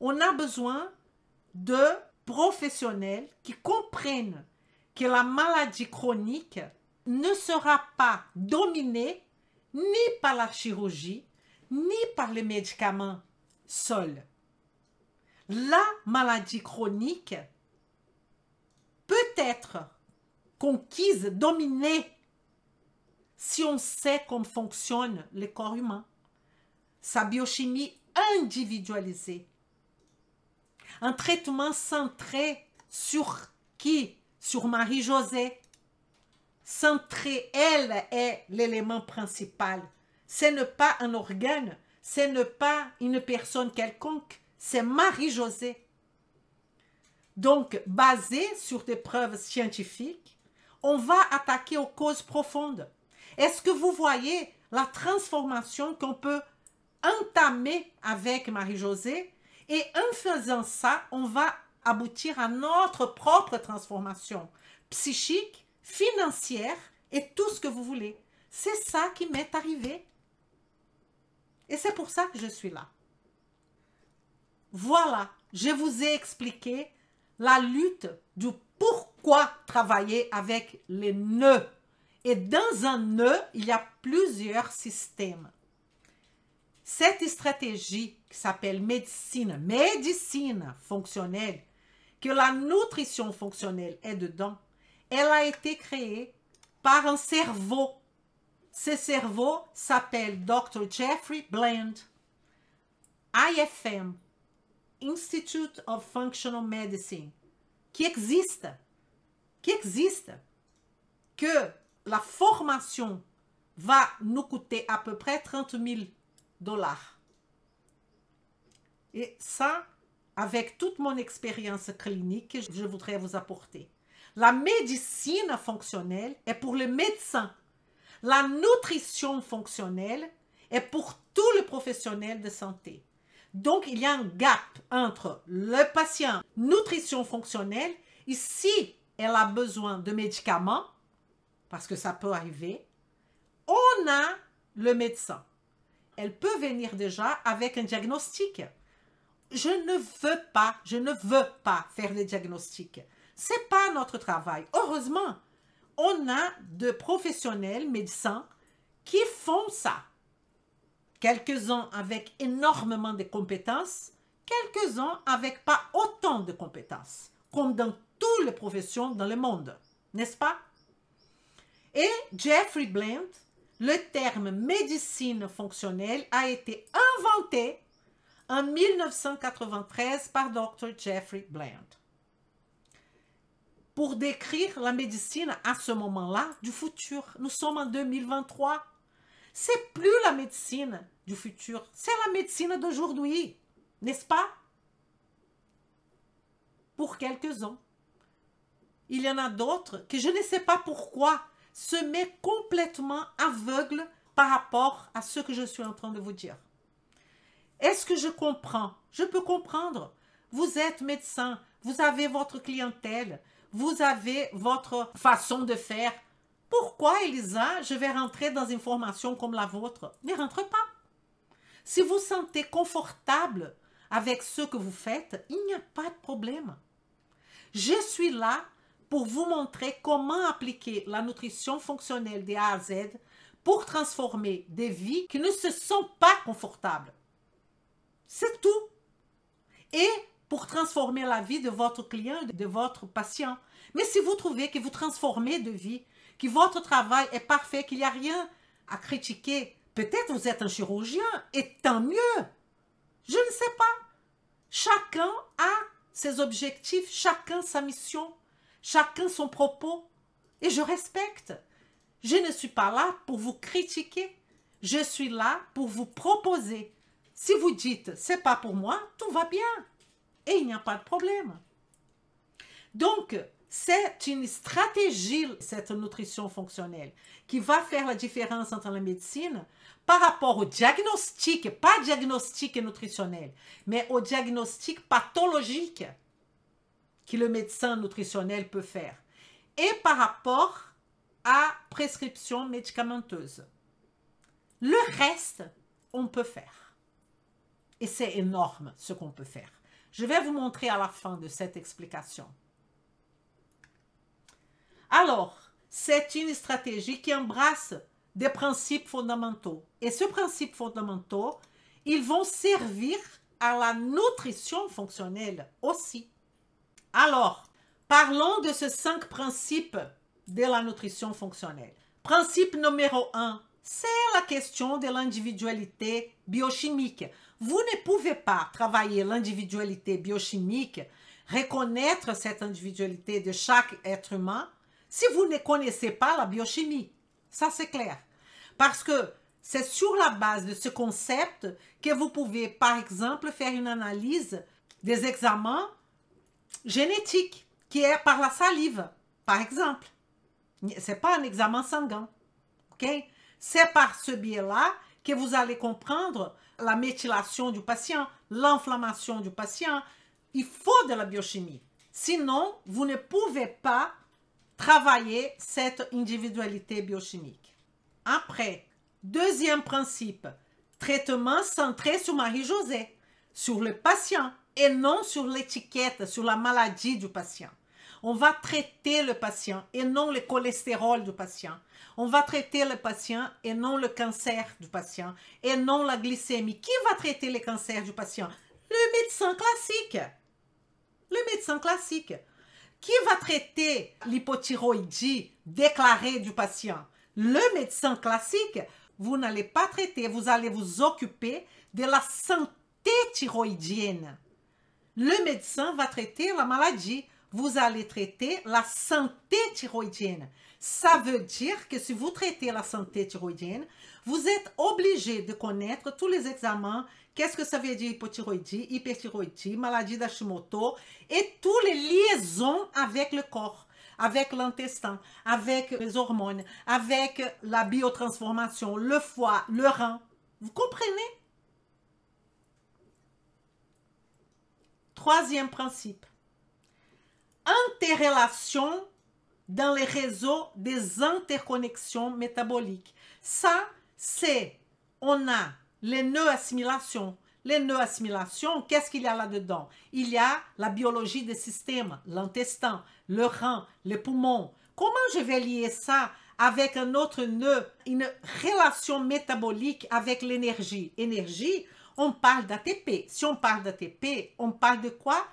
On a besoin de professionnels qui comprennent que la maladie chronique ne sera pas dominée ni par la chirurgie, ni par les médicaments seuls. La maladie chronique peut être conquise, dominée, si on sait comment fonctionne le corps humain, sa biochimie individualisée. Un traitement centré sur qui? Sur Marie-Josée. Centré, elle est l'élément principal. Ce n'est pas un organe, ce n'est pas une personne quelconque, c'est Marie-Josée. Donc, basé sur des preuves scientifiques, on va attaquer aux causes profondes. Est-ce que vous voyez la transformation qu'on peut entamer avec Marie-Josée? Et en faisant ça, on va aboutir à notre propre transformation psychique, financière et tout ce que vous voulez. C'est ça qui m'est arrivé. Et c'est pour ça que je suis là. Voilà, je vous ai expliqué la lutte du pourquoi travailler avec les nœuds. Et dans un nœud, il y a plusieurs systèmes. Cette stratégie qui s'appelle médecine fonctionnelle, que la nutrition fonctionnelle est dedans, elle a été créée par un cerveau. Ce cerveau s'appelle Dr. Jeffrey Bland, IFM, Institute of Functional Medicine, qui existe, que la formation va nous coûter à peu près 30 000 $. Et ça, avec toute mon expérience clinique, je voudrais vous apporter. La médecine fonctionnelle est pour le médecin. La nutrition fonctionnelle est pour tous les professionnels de santé. Donc, il y a un gap entre le patient nutrition fonctionnelle, ici, elle a besoin de médicaments, parce que ça peut arriver. On a le médecin. Elle peut venir déjà avec un diagnostic. Je ne veux pas faire des diagnostics. Ce n'est pas notre travail. Heureusement, on a de professionnels médecins qui font ça. Quelques-uns avec énormément de compétences, quelques-uns avec pas autant de compétences, comme dans toutes les professions dans le monde, n'est-ce pas? Et Jeffrey Bland, le terme médecine fonctionnelle a été inventé en 1993 par Dr. Jeffrey Bland pour décrire la médecine à ce moment-là du futur. Nous sommes en 2023. C'est plus la médecine du futur, c'est la médecine d'aujourd'hui, n'est-ce pas? Pour quelques-uns. Il y en a d'autres que je ne sais pas pourquoi se met complètement aveugle par rapport à ce que je suis en train de vous dire. Est-ce que je comprends? Je peux comprendre. Vous êtes médecin, vous avez votre clientèle, vous avez votre façon de faire. Pourquoi, Elisa, je vais rentrer dans une formation comme la vôtre? Ne rentre pas. Si vous vous sentez confortable avec ce que vous faites, il n'y a pas de problème. Je suis là pour vous montrer comment appliquer la nutrition fonctionnelle de A à Z pour transformer des vies qui ne se sentent pas confortables. C'est tout. Et pour transformer la vie de votre client, de votre patient. Mais si vous trouvez que vous transformez de vie, que votre travail est parfait, qu'il n'y a rien à critiquer, peut-être vous êtes un chirurgien, et tant mieux. Je ne sais pas. Chacun a ses objectifs, chacun sa mission, chacun son propos, et je respecte. Je ne suis pas là pour vous critiquer, je suis là pour vous proposer. Si vous dites, c'est pas pour moi, tout va bien, et il n'y a pas de problème. Donc, c'est une stratégie, cette nutrition fonctionnelle, qui va faire la différence entre la médecine par rapport au diagnostic, pas diagnostic nutritionnel, mais au diagnostic pathologique que le médecin nutritionnel peut faire, et par rapport à prescription médicamenteuse. Le reste, on peut faire. Et c'est énorme ce qu'on peut faire. Je vais vous montrer à la fin de cette explication. Alors, c'est une stratégie qui embrasse des principes fondamentaux. Et ces principes fondamentaux, ils vont servir à la nutrition fonctionnelle aussi. Alors, parlons de ces 5 principes de la nutrition fonctionnelle. Principe numéro 1, c'est la question de l'individualité biochimique. Vous ne pouvez pas travailler l'individualité biochimique, reconnaître cette individualité de chaque être humain, si vous ne connaissez pas la biochimie. Ça, c'est clair. Parce que c'est sur la base de ce concept que vous pouvez, par exemple, faire une analyse des examens génétiques, qui est par la salive, par exemple. Ce n'est pas un examen sanguin. Okay? C'est par ce biais-là que vous allez comprendre la méthylation du patient, l'inflammation du patient. Il faut de la biochimie. Sinon, vous ne pouvez pas travailler cette individualité biochimique. Après, deuxième principe, traitement centré sur Marie-Josée, sur le patient et non sur l'étiquette, sur la maladie du patient. On va traiter le patient et non le cholestérol du patient. On va traiter le patient et non le cancer du patient et non la glycémie. Qui va traiter le cancer du patient? Le médecin classique. Le médecin classique. Qui va traiter l'hypothyroïdie déclarée du patient? Le médecin classique. Vous n'allez pas traiter, vous allez vous occuper de la santé thyroïdienne. Le médecin va traiter la maladie. Vous allez traiter la santé thyroïdienne. Ça veut dire que si vous traitez la santé thyroïdienne, vous êtes obligé de connaître tous les examens. Qu'est-ce que ça veut dire hypothyroïdie, hyperthyroïdie, maladie d'Hashimoto et toutes les liaisons avec le corps, avec l'intestin, avec les hormones, avec la biotransformation, le foie, le rein. Vous comprenez? Troisième principe. Interrelation dans les réseaux des interconnexions métaboliques. Ça, c'est, on a les nœuds assimilation. Les nœuds assimilation, qu'est-ce qu'il y a là-dedans? Il y a la biologie des systèmes, l'intestin, le rein, les poumons. Comment je vais lier ça avec un autre nœud, une relation métabolique avec l'énergie? Énergie, on parle d'ATP. Si on parle d'ATP, on parle de quoi?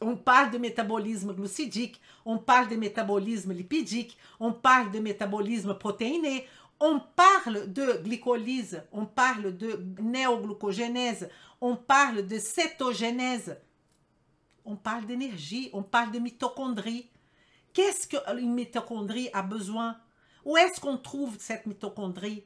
On parle de métabolisme glucidique, on parle de métabolisme lipidique, on parle de métabolisme protéiné, on parle de glycolyse, on parle de néoglucogénèse, on parle de cétogénèse, on parle d'énergie, on parle de mitochondrie. Qu'est-ce qu'une mitochondrie a besoin? Où est-ce qu'on trouve cette mitochondrie?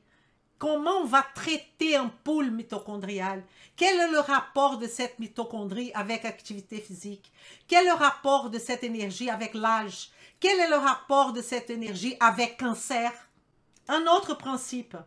Comment on va traiter un pool mitochondrial? Quel est le rapport de cette mitochondrie avec l'activité physique? Quel est le rapport de cette énergie avec l'âge? Quel est le rapport de cette énergie avec cancer? Un autre principe,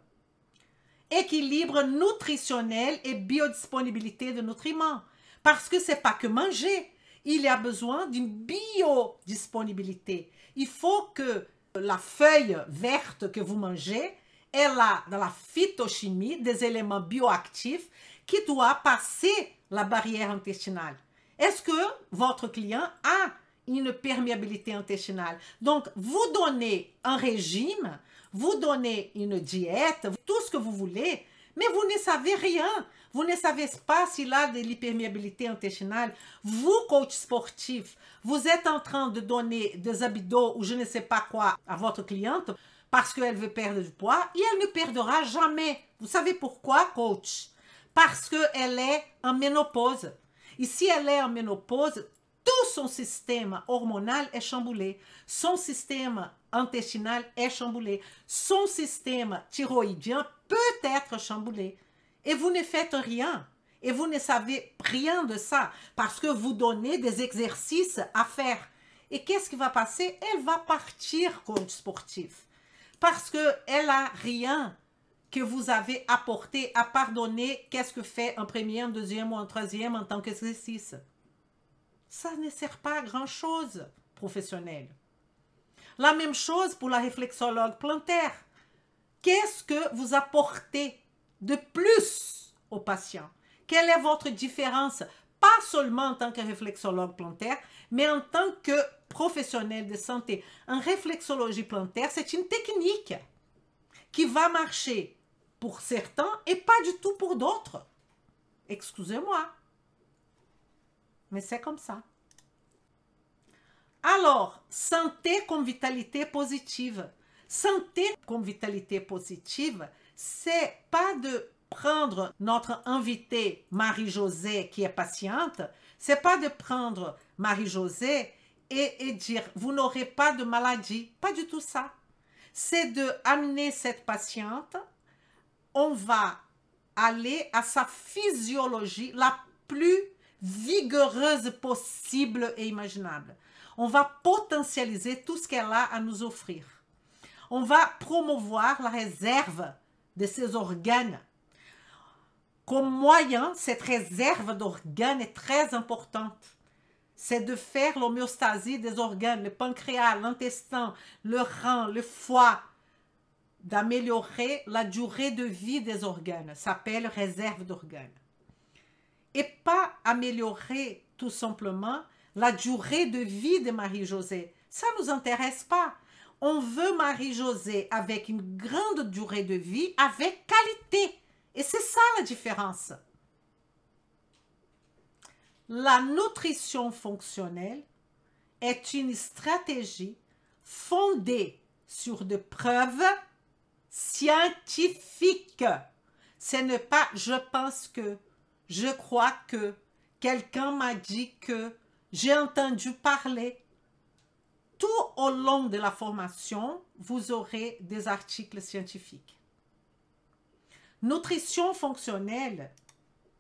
équilibre nutritionnel et biodisponibilité de nutriments. Parce que ce n'est pas que manger, il y a besoin d'une biodisponibilité. Il faut que la feuille verte que vous mangez, elle a dans la phytochimie des éléments bioactifs qui doivent passer la barrière intestinale. Est-ce que votre client a une perméabilité intestinale? Donc, vous donnez un régime, vous donnez une diète, tout ce que vous voulez, mais vous ne savez rien. Vous ne savez pas s'il a de l'hyperméabilité intestinale. Vous, coach sportif, vous êtes en train de donner des abdos ou je ne sais pas quoi à votre cliente parce qu'elle veut perdre du poids et elle ne perdra jamais. Vous savez pourquoi, coach? Parce qu'elle est en ménopause. Et si elle est en ménopause, tout son système hormonal est chamboulé. Son système intestinal est chamboulé. Son système thyroïdien peut être chamboulé. Et vous ne faites rien. Et vous ne savez rien de ça parce que vous donnez des exercices à faire. Et qu'est-ce qui va passer? Elle va partir, coach sportif. Parce qu'elle n'a rien que vous avez apporté à pardonner. Qu'est-ce que fait un premier, un deuxième ou un troisième en tant qu'exercice? Ça ne sert pas à grand-chose, professionnel. La même chose pour la réflexologue plantaire. Qu'est-ce que vous apportez de plus au patient? Quelle est votre différence? Pas seulement en tant que réflexologue plantaire, mais en tant que professionnel de santé. En réflexologie plantaire, c'est une technique qui va marcher pour certains et pas du tout pour d'autres. Excusez-moi. Mais c'est comme ça. Alors, santé comme vitalité positive. Santé comme vitalité positive, c'est pas de prendre notre invitée Marie-Josée qui est patiente, c'est pas de prendre Marie-Josée et dire vous n'aurez pas de maladie, pas du tout ça. C'est de amener cette patiente, on va aller à sa physiologie la plus vigoureuse possible et imaginable. On va potentialiser tout ce qu'elle a à nous offrir. On va promouvoir la réserve de ses organes. Comme moyen, cette réserve d'organes est très importante. C'est de faire l'homéostasie des organes, le pancréas, l'intestin, le rein, le foie, d'améliorer la durée de vie des organes. Ça s'appelle réserve d'organes. Et pas améliorer tout simplement la durée de vie de Marie-Josée. Ça ne nous intéresse pas. On veut Marie-Josée avec une grande durée de vie, avec qualité. Et c'est ça la différence. La nutrition fonctionnelle est une stratégie fondée sur des preuves scientifiques. Ce n'est pas « je pense que »,« je crois que »,« quelqu'un m'a dit que »,« j'ai entendu parler ». Tout au long de la formation, vous aurez des articles scientifiques. Nutrition fonctionnelle,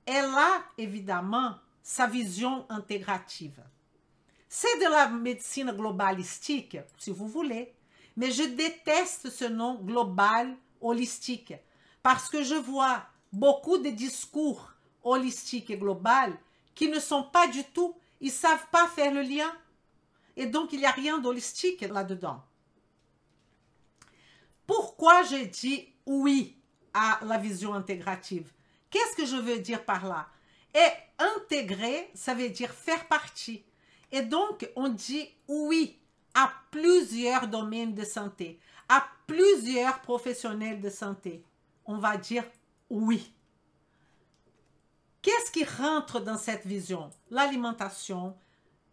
elle a évidemment sa vision intégrative. C'est de la médecine globalistique, si vous voulez, mais je déteste ce nom global, holistique, parce que je vois beaucoup de discours holistiques et global qui ne sont pas du tout, ils ne savent pas faire le lien. Et donc, il n'y a rien d'holistique là-dedans. Pourquoi j'ai dit oui à la vision intégrative? Qu'est-ce que je veux dire par là? Et intégrer, ça veut dire faire partie. Et donc, on dit oui à plusieurs domaines de santé, à plusieurs professionnels de santé. On va dire oui. Qu'est-ce qui rentre dans cette vision? L'alimentation,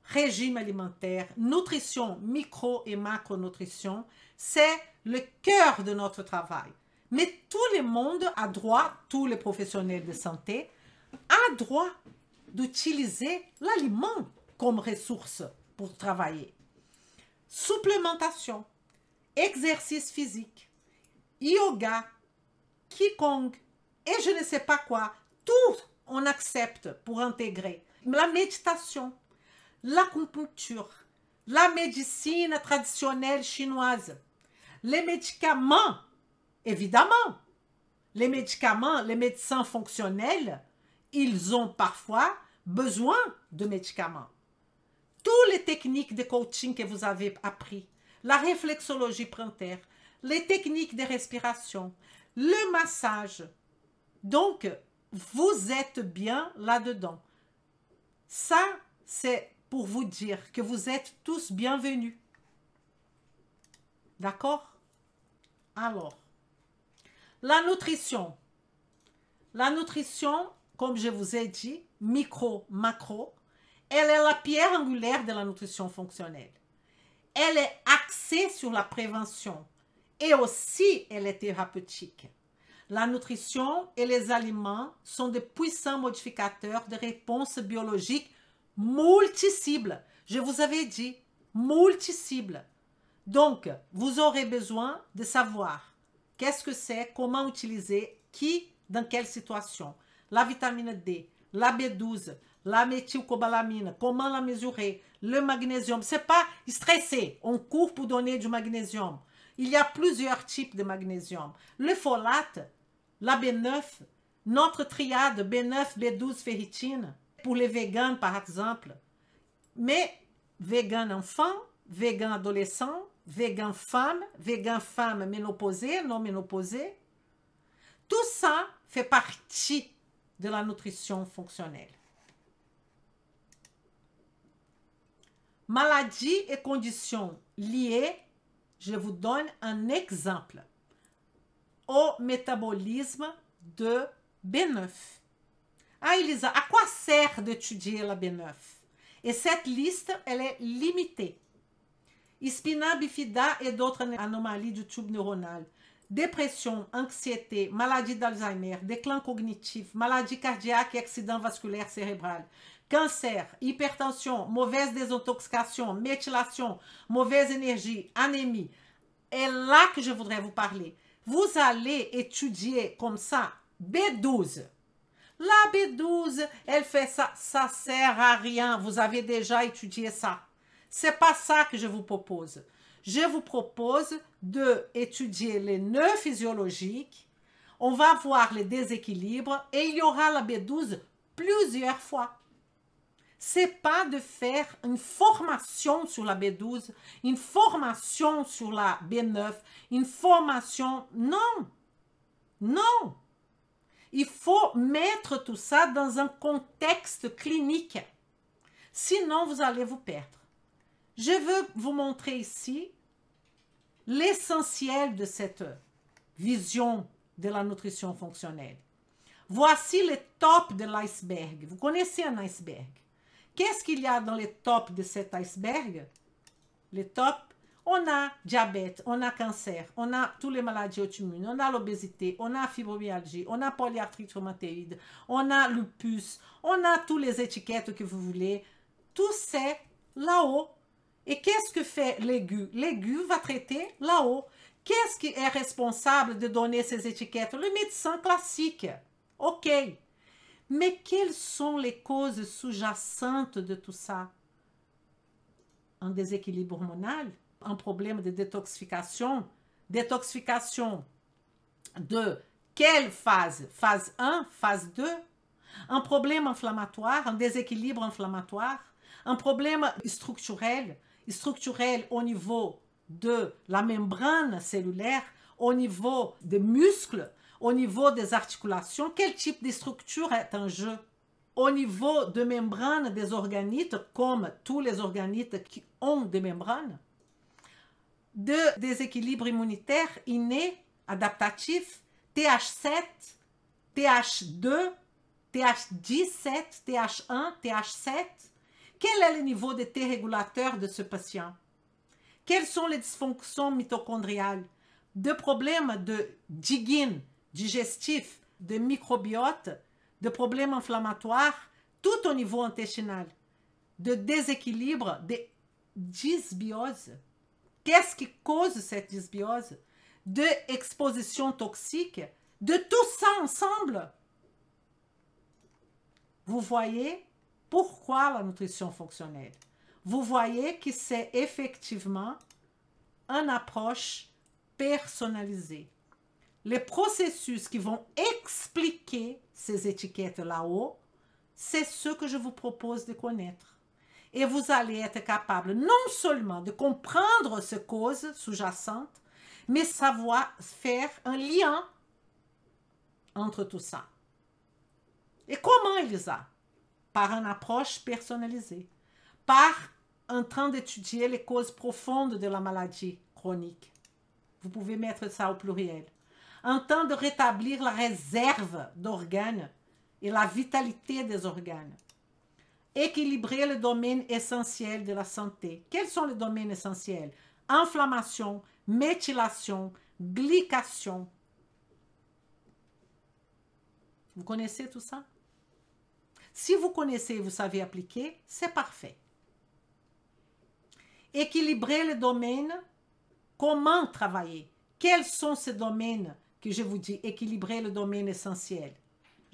régime alimentaire, nutrition, micro et macronutrition, c'est le cœur de notre travail. Mais tout le monde a droit, tous les professionnels de santé, a droit d'utiliser l'aliment comme ressource pour travailler. Supplémentation, exercice physique, yoga, qigong et je ne sais pas quoi, tout on accepte pour intégrer. La méditation, l'acupuncture, la médecine traditionnelle chinoise, les médicaments, évidemment, les médicaments, les médecins fonctionnels, ils ont parfois besoin de médicaments. Toutes les techniques de coaching que vous avez appris, la réflexologie plantaire, les techniques de respiration, le massage. Donc, vous êtes bien là-dedans. Ça, c'est pour vous dire que vous êtes tous bienvenus. D'accord? Alors, la nutrition. La nutrition, comme je vous ai dit, micro, macro, elle est la pierre angulaire de la nutrition fonctionnelle. Elle est axée sur la prévention et aussi elle est thérapeutique. La nutrition et les aliments sont de puissants modificateurs de réponses biologiques multi-cibles. Je vous avais dit, multi-cibles. Donc, vous aurez besoin de savoir qu'est-ce que c'est, comment utiliser, qui, dans quelle situation. La vitamine D, la B12, la méthylcobalamine, comment la mesurer, le magnésium. Ce n'est pas stressé, on court pour donner du magnésium. Il y a plusieurs types de magnésium. Le folate, la B9, notre triade B9, B12, ferritine, pour les véganes par exemple. Mais végan enfant, végan adolescent, végan femme ménopausée, non ménopausée, tout ça fait partie de la nutrition fonctionnelle. Maladies et conditions liées, je vous donne un exemple. Au métabolisme de B9. Ah, Elisa, à quoi sert d'étudier la B9? Et cette liste, elle est limitée. Spina bifida et d'autres anomalies du tube neuronal. Dépression, anxiété, maladie d'Alzheimer, déclin cognitif, maladie cardiaque et accident vasculaire cérébral, cancer, hypertension, mauvaise désintoxication, méthylation, mauvaise énergie, anémie. Et là que je voudrais vous parler. Vous allez étudier comme ça B12. La B12, elle fait ça. Ça ne sert à rien. Vous avez déjà étudié ça. Ce n'est pas ça que je vous propose. Je vous propose d'étudier les nœuds physiologiques. On va voir les déséquilibres et il y aura la B12 plusieurs fois. Ce n'est pas de faire une formation sur la B12, une formation sur la B9, une formation... Non, non. Il faut mettre tout ça dans un contexte clinique. Sinon, vous allez vous perdre. Je veux vous montrer ici l'essentiel de cette vision de la nutrition fonctionnelle. Voici le top de l'iceberg. Vous connaissez un iceberg. Qu'est-ce qu'il y a dans les tops de cet iceberg? Les tops, on a diabète, on a cancer, on a toutes les maladies auto-immunes, on a l'obésité, on a fibromyalgie, on a polyarthrite rhumatoïde, on a lupus, on a toutes les étiquettes que vous voulez. Tout c'est là-haut. Et qu'est-ce que fait l'aigu? L'aigu va traiter là-haut. Qu'est-ce qui est responsable de donner ces étiquettes? Le médecin classique. OK. Mais quelles sont les causes sous-jacentes de tout ça? Un déséquilibre hormonal, un problème de détoxification. Détoxification de quelle phase? Phase 1, phase 2? Un problème inflammatoire, un déséquilibre inflammatoire, un problème structurel au niveau de la membrane cellulaire, au niveau des muscles, au niveau des articulations. Quel type de structure est en jeu? Au niveau de membranes des organites, comme tous les organites qui ont des membranes, de déséquilibre immunitaire inné, adaptatif, TH7, TH2, TH17, TH1, TH7. Quel est le niveau de T régulateur de ce patient? Quelles sont les dysfonctions mitochondriales? De problèmes de digestion, digestif, de microbiote, de problèmes inflammatoires, tout au niveau intestinal, de déséquilibre, de dysbiose. Qu'est-ce qui cause cette dysbiose? De exposition toxique, de tout ça ensemble. Vous voyez pourquoi la nutrition fonctionnelle? Vous voyez que c'est effectivement une approche personnalisée. Les processus qui vont expliquer ces étiquettes là-haut, c'est ce que je vous propose de connaître. Et vous allez être capable non seulement de comprendre ces causes sous-jacentes, mais savoir faire un lien entre tout ça. Et comment il a? Par une approche personnalisée, par en train d'étudier les causes profondes de la maladie chronique. Vous pouvez mettre ça au pluriel. En train de rétablir la réserve d'organes et la vitalité des organes. Équilibrer le domaine essentiel de la santé. Quels sont les domaines essentiels? Inflammation, méthylation, glycation. Vous connaissez tout ça? Si vous connaissez, vous savez appliquer, c'est parfait. Équilibrer le domaine, comment travailler? Quels sont ces domaines que je vous dis? Équilibrer le domaine essentiel.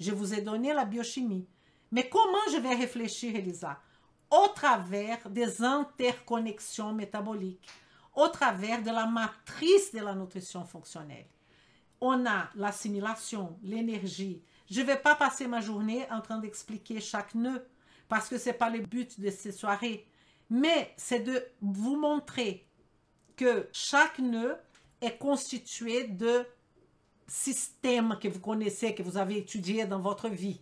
Je vous ai donné la biochimie. Mais comment je vais réfléchir, Elisa? Au travers des interconnexions métaboliques, au travers de la matrice de la nutrition fonctionnelle. On a l'assimilation, l'énergie. Je ne vais pas passer ma journée en train d'expliquer chaque nœud, parce que ce n'est pas le but de ces soirées. Mais c'est de vous montrer que chaque nœud est constitué de systèmes que vous connaissez, que vous avez étudiés dans votre vie.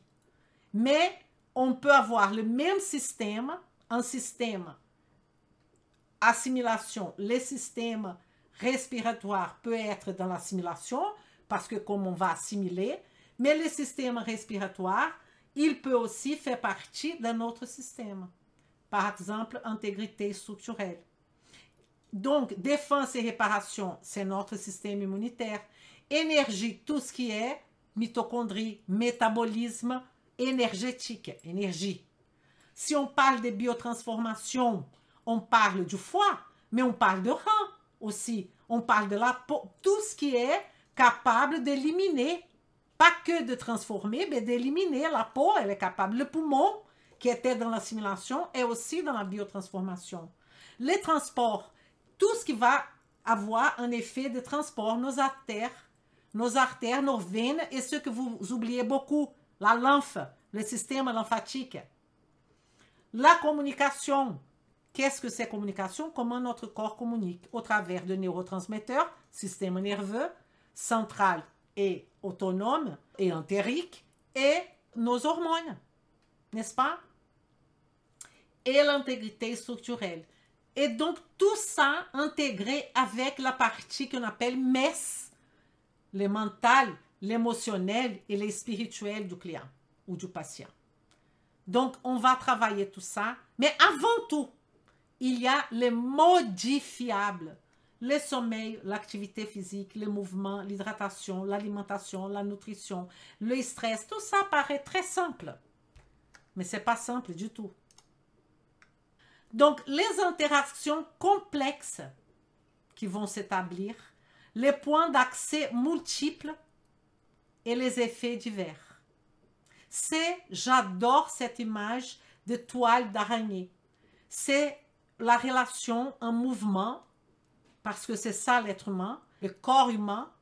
Mais on peut avoir le même système, un système assimilation. Le système respiratoire peut être dans l'assimilation, parce que comme on va assimiler, mais le système respiratoire, il peut aussi faire partie d'un autre système. Par exemple, intégrité structurelle. Donc, défense et réparation, c'est notre système immunitaire. Énergie, tout ce qui est mitochondrie, métabolisme énergétique, énergie. Si on parle de biotransformation, on parle du foie, mais on parle de rein aussi. On parle de la peau, tout ce qui est capable d'éliminer, pas que de transformer, mais d'éliminer. La peau, elle est capable. Le poumon, qui était dans l'assimilation, est aussi dans la biotransformation. Les transports, tout ce qui va avoir un effet de transport, nos artères, nos veines, et ce que vous oubliez beaucoup, la lymphe, le système lymphatique. La communication. Qu'est-ce que c'est communication? Comment notre corps communique? Au travers de neurotransmetteurs, système nerveux, central et autonome et entérique, et nos hormones, n'est-ce pas? et l'intégrité structurelle. Et donc, tout ça intégré avec la partie qu'on appelle MES, le mental, l'émotionnel et les spirituels du client ou du patient. Donc, on va travailler tout ça. Mais avant tout, il y a les modifiables. Le sommeil, l'activité physique, le mouvement, l'hydratation, l'alimentation, la nutrition, le stress. Tout ça paraît très simple. Mais ce n'est pas simple du tout. Donc, les interactions complexes qui vont s'établir, les points d'accès multiples et les effets divers. J'adore cette image de toile d'araignée. C'est la relation en mouvement, parce que c'est ça l'être humain, le corps humain,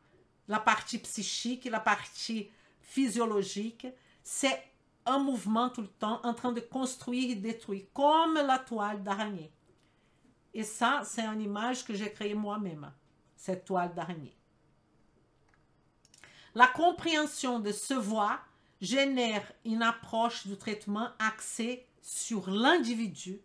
la partie psychique, la partie physiologique, c'est un mouvement tout le temps en train de construire et détruire, comme la toile d'araignée. Et ça, c'est une image que j'ai créée moi-même, cette toile d'araignée. La compréhension de ce voie génère une approche du traitement axée sur l'individu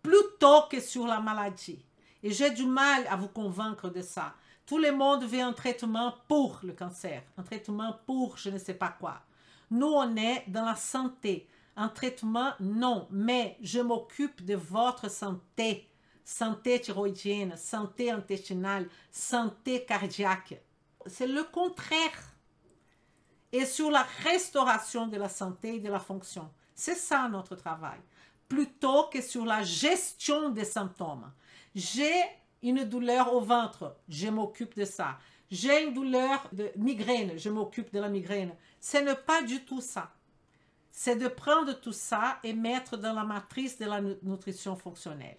plutôt que sur la maladie. Et j'ai du mal à vous convaincre de ça. Tout le monde veut un traitement pour le cancer, un traitement pour je ne sais pas quoi. Nous, on est dans la santé. Un traitement, non, mais je m'occupe de votre santé. Santé thyroïdienne, santé intestinale, santé cardiaque. C'est le contraire. Et sur la restauration de la santé et de la fonction. C'est ça notre travail. Plutôt que sur la gestion des symptômes. J'ai une douleur au ventre, je m'occupe de ça. J'ai une douleur de migraine, je m'occupe de la migraine. Ce n'est pas du tout ça. C'est de prendre tout ça et mettre dans la matrice de la nutrition fonctionnelle.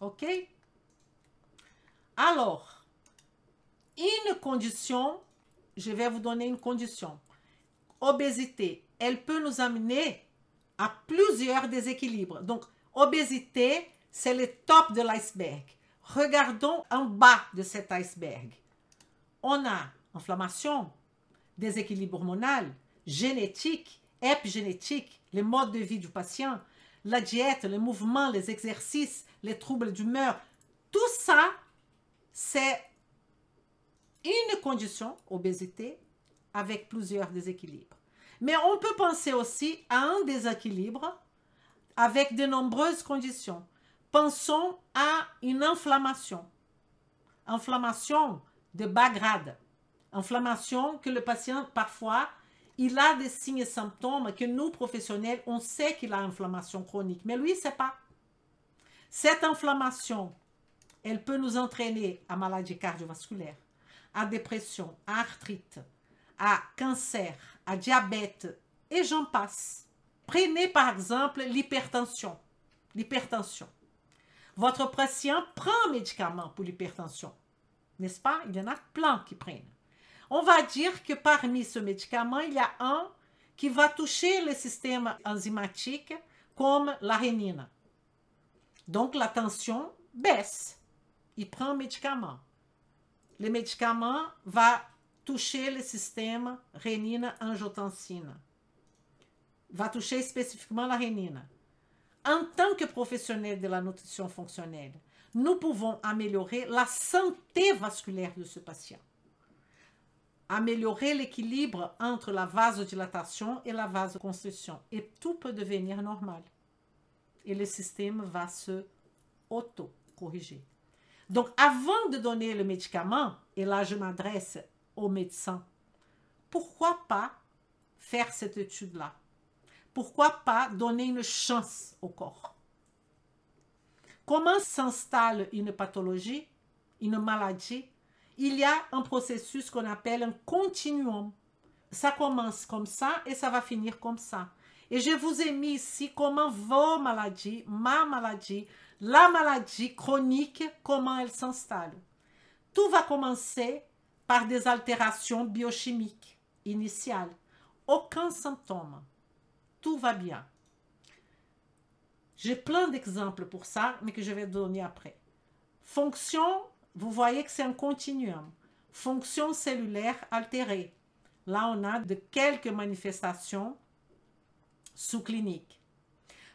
OK? Alors, une condition, je vais vous donner une condition. Obésité, elle peut nous amener à plusieurs déséquilibres. Donc, obésité, c'est le top de l'iceberg. Regardons en bas de cet iceberg. On a inflammation, déséquilibre hormonal, génétique, épigénétique, les modes de vie du patient, la diète, le mouvement, les exercices, les troubles d'humeur. Tout ça, c'est une condition, obésité, avec plusieurs déséquilibres. Mais on peut penser aussi à un déséquilibre avec de nombreuses conditions. Pensons à une inflammation. Inflammation de bas grade. Inflammation que le patient, parfois, il a des signes et symptômes que nous, professionnels, on sait qu'il a une inflammation chronique. Mais lui, il ne sait pas. Cette inflammation, elle peut nous entraîner à maladie cardiovasculaire, à dépression, à arthrite, à cancer, à diabète, et j'en passe. Prenez par exemple l'hypertension. L'hypertension. Votre patient prend un médicament pour l'hypertension, n'est-ce pas? Il y en a plein qui prennent. On va dire que parmi ce médicament, il y a un qui va toucher le système enzymatique comme la rénine. Donc la tension baisse. Il prend un médicament. Le médicament va toucher le système rénine-angiotensine. Va toucher spécifiquement la rénine. En tant que professionnel de la nutrition fonctionnelle, nous pouvons améliorer la santé vasculaire de ce patient. Améliorer l'équilibre entre la vasodilatation et la vasoconstriction. Et tout peut devenir normal. Et le système va se auto-corriger. Donc, avant de donner le médicament, et là je m'adresse aux médecins, pourquoi pas faire cette étude-là? Pourquoi pas donner une chance au corps? Comment s'installe une pathologie, une maladie? Il y a un processus qu'on appelle un continuum. Ça commence comme ça et ça va finir comme ça. Et je vous ai mis ici comment vos maladies, ma maladie, la maladie chronique, comment elle s'installe. Tout va commencer par des altérations biochimiques initiales. Aucun symptôme. Tout va bien. J'ai plein d'exemples pour ça, mais que je vais donner après. Fonction, vous voyez que c'est un continuum. Fonction cellulaire altérée. Là, on a de quelques manifestations sous-cliniques.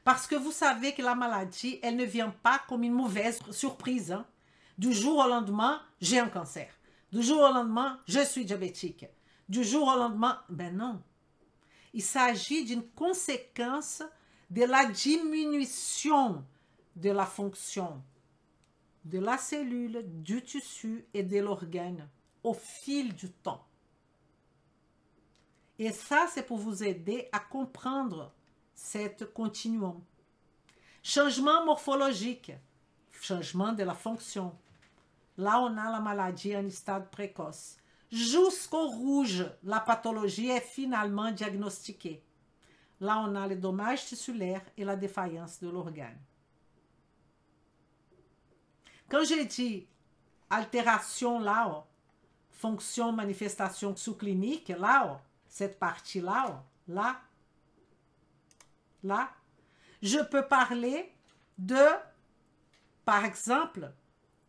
Parce que vous savez que la maladie, elle ne vient pas comme une mauvaise surprise. Hein. Du jour au lendemain, j'ai un cancer. Du jour au lendemain, je suis diabétique. Du jour au lendemain, ben non. Il s'agit d'une conséquence de la diminution de la fonction de la cellule, du tissu et de l'organe au fil du temps. Et ça, c'est pour vous aider à comprendre cette continuum. Changement morphologique, changement de la fonction. Là, on a la maladie en stade précoce. Jusqu'au rouge, la pathologie est finalement diagnostiquée. Là, on a les dommages tissulaires et la défaillance de l'organe. Quand j'ai dit altération là, fonction, manifestation sous-clinique, là, cette partie-là, là, je peux parler de, par exemple,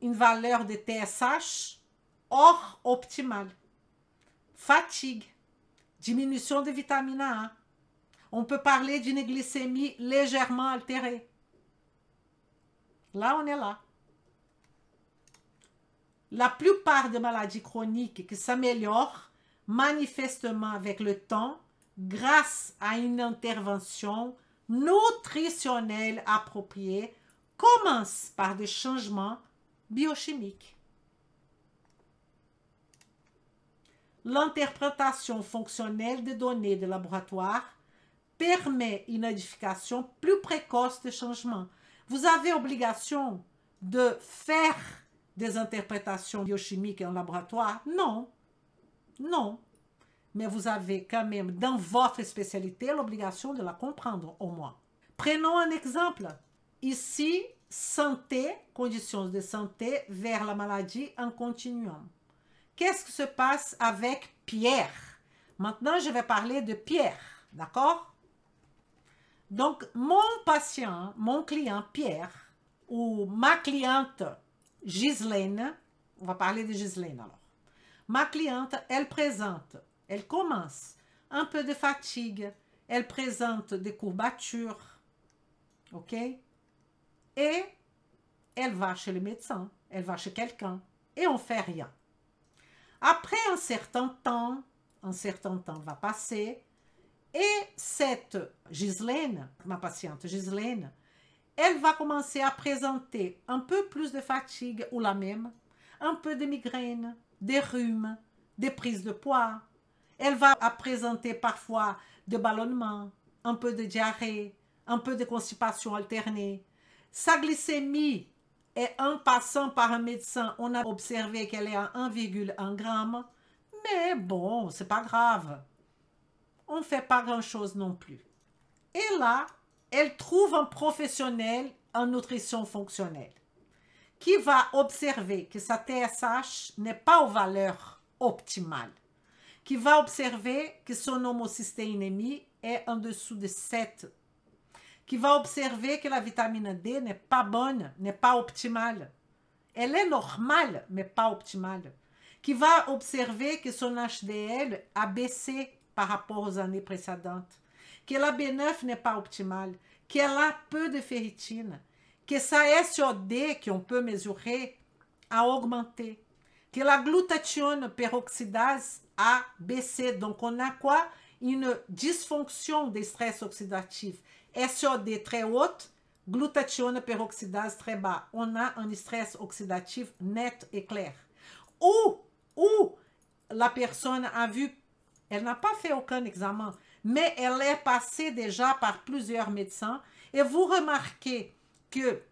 une valeur de TSH hors optimale, fatigue, diminution de vitamine A. On peut parler d'une glycémie légèrement altérée. Là, on est là. La plupart des maladies chroniques qui s'améliorent manifestement avec le temps grâce à une intervention nutritionnelle appropriée commencent par des changements biochimiques. L'interprétation fonctionnelle des données de laboratoire permet une identification plus précoce des changements. Vous avez obligation de faire des interprétations biochimiques en laboratoire? Non. Non. Mais vous avez quand même dans votre spécialité l'obligation de la comprendre au moins. Prenons un exemple. Ici, santé, conditions de santé vers la maladie en continuum. Qu'est-ce qui se passe avec Pierre? Maintenant, je vais parler de Pierre, d'accord? Donc, mon patient, mon client Pierre, ou ma cliente Ghislaine, on va parler de Ghislaine alors. Ma cliente, elle commence un peu de fatigue, elle présente des courbatures, ok? Et elle va chez le médecin, elle va chez quelqu'un, et on fait rien. Après un certain temps va passer, et cette Ghislaine, ma patiente Ghislaine, elle va commencer à présenter un peu plus de fatigue ou la même, un peu de migraine, des rhumes, des prises de poids. Elle va présenter parfois des ballonnements, un peu de diarrhée, un peu de constipation alternée. Sa glycémie est en passant par un médecin, on a observé qu'elle est à 1,1 g, mais bon, c'est pas grave. On ne fait pas grand-chose non plus. Et là, elle trouve un professionnel en nutrition fonctionnelle qui va observer que sa TSH n'est pas aux valeurs optimales, qui va observer que son homocystéinémie est en dessous de 7, qui va observer que la vitamine D n'est pas bonne, n'est pas optimale. Elle est normale, mais pas optimale. Qui va observer que son HDL a baissé par rapport aux années précédentes, que la B9 n'est pas optimale, qu'elle a peu de ferritine, que sa SOD, qu'on peut mesurer, a augmenté, que la glutathione peroxydase a baissé. Donc, on a quoi? Une dysfonction des stress oxydatifs. SOD très haute, glutathione peroxydase très bas. On a un stress oxydatif net et clair. Ou la personne a vu, elle n'a pas fait aucun examen, mais elle est passée déjà par plusieurs médecins et vous remarquez que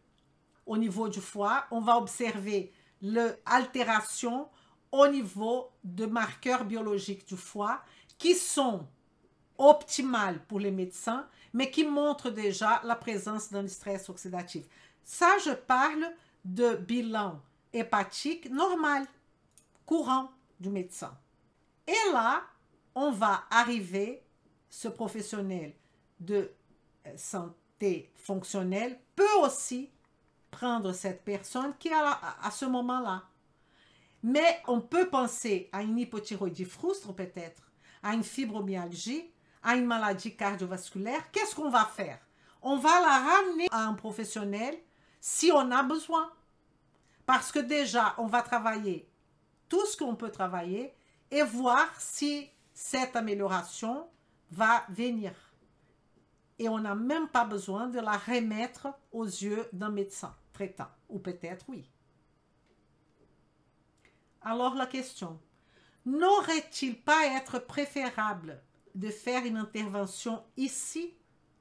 au niveau du foie, on va observer l'altération au niveau de marqueurs biologiques du foie qui sont optimales pour les médecins, mais qui montrent déjà la présence d'un stress oxydatif. Ça, je parle de bilan hépatique normal, courant du médecin. Et là, on va arriver, ce professionnel de santé fonctionnelle peut aussi prendre cette personne qui est à ce moment-là. Mais on peut penser à une hypothyroïdie frustre peut-être, à une fibromyalgie, à une maladie cardiovasculaire. Qu'est-ce qu'on va faire? On va la ramener à un professionnel si on a besoin. Parce que déjà, on va travailler tout ce qu'on peut travailler et voir si cette amélioration va venir. Et on n'a même pas besoin de la remettre aux yeux d'un médecin traitant. Ou peut-être oui. Alors la question, n'aurait-il pas être préférable de faire une intervention ici,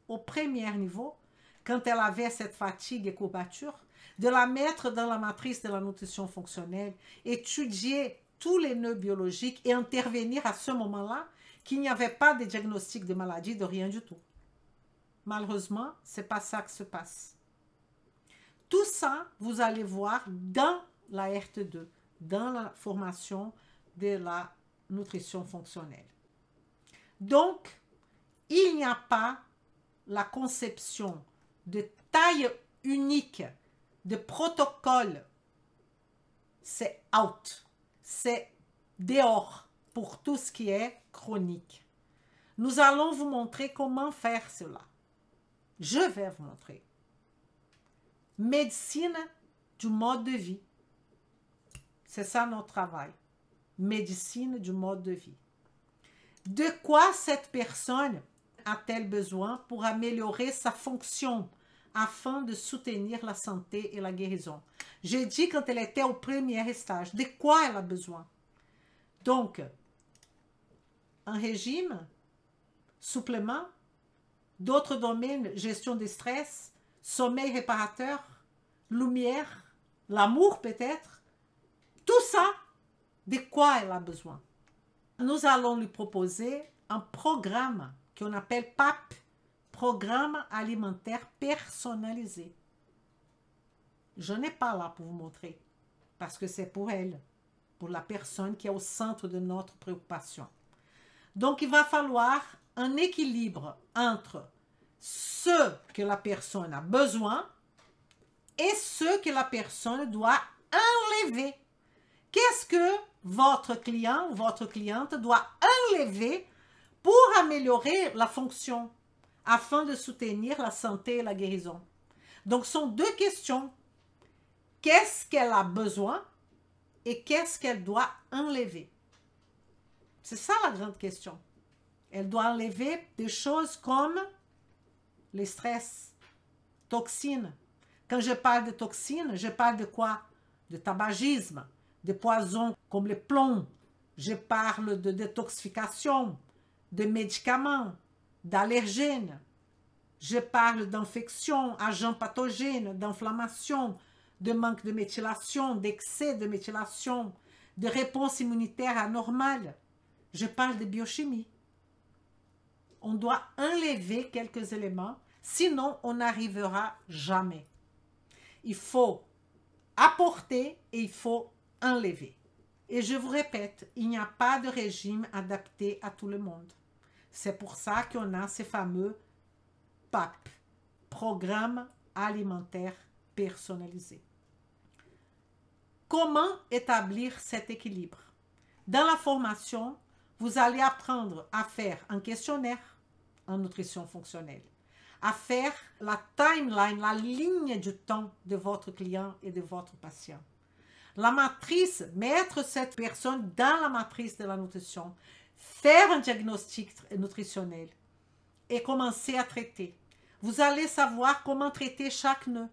au premier niveau, quand elle avait cette fatigue et courbature, de la mettre dans la matrice de la nutrition fonctionnelle, étudier tous les nœuds biologiques et intervenir à ce moment-là qu'il n'y avait pas de diagnostic de maladie, de rien du tout. Malheureusement, ce n'est pas ça qui se passe. Tout ça, vous allez voir dans la RT2, dans la formation de la nutrition fonctionnelle. Donc, il n'y a pas la conception de taille unique, de protocole. C'est out, c'est dehors pour tout ce qui est chronique. Nous allons vous montrer comment faire cela. Je vais vous montrer. Médecine du mode de vie. C'est ça notre travail. Médecine du mode de vie. De quoi cette personne a-t-elle besoin pour améliorer sa fonction afin de soutenir la santé et la guérison? J'ai dit quand elle était au premier stage. De quoi elle a besoin? Donc, un régime, supplément, d'autres domaines, gestion des stress, sommeil réparateur, lumière, l'amour peut-être. Tout ça, de quoi elle a besoin? Nous allons lui proposer un programme qu'on appelle PAP, Programme alimentaire personnalisé. Je n'ai pas là pour vous montrer, parce que c'est pour elle, pour la personne qui est au centre de notre préoccupation. Donc, il va falloir un équilibre entre ce que la personne a besoin et ce que la personne doit enlever. Qu'est-ce que votre client ou votre cliente doit enlever pour améliorer la fonction afin de soutenir la santé et la guérison? Donc, ce sont deux questions. Qu'est-ce qu'elle a besoin et qu'est-ce qu'elle doit enlever? C'est ça la grande question. Elle doit enlever des choses comme les stress, toxines. Quand je parle de toxines, je parle de quoi? De tabagisme, de poisons comme le plomb. Je parle de détoxification, de médicaments, d'allergènes. Je parle d'infections, agents pathogènes, d'inflammation, de manque de méthylation, d'excès de méthylation, de réponse immunitaire anormale. Je parle de biochimie. On doit enlever quelques éléments, sinon on n'arrivera jamais. Il faut apporter et il faut enlever. Et je vous répète, il n'y a pas de régime adapté à tout le monde. C'est pour ça qu'on a ces fameux PAP, Programme alimentaire personnalisé. Comment établir cet équilibre? Dans la formation, vous allez apprendre à faire un questionnaire en nutrition fonctionnelle, à faire la timeline, la ligne du temps de votre client et de votre patient. La matrice, mettre cette personne dans la matrice de la nutrition, faire un diagnostic nutritionnel et commencer à traiter. Vous allez savoir comment traiter chaque nœud.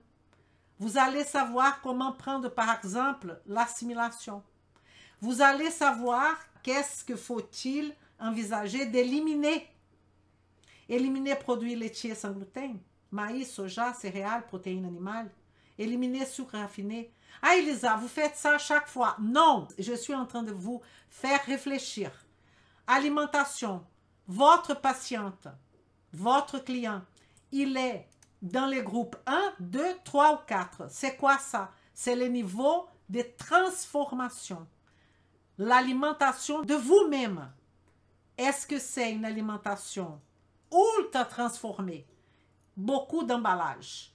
Vous allez savoir comment prendre par exemple l'assimilation. Vous allez savoir qu'est-ce que faut-il envisager d'éliminer. Éliminer produits laitiers sans gluten, maïs, soja, céréales, protéines animales. Éliminer sucre raffiné. Ah Elisa, vous faites ça chaque fois. Non, je suis en train de vous faire réfléchir. Alimentation. Votre patiente, votre client, il est dans les groupes 1, 2, 3 ou 4. C'est quoi ça? C'est le niveau de transformation. L'alimentation de vous-même. Est-ce que c'est une alimentation ultra transformée? Beaucoup d'emballages.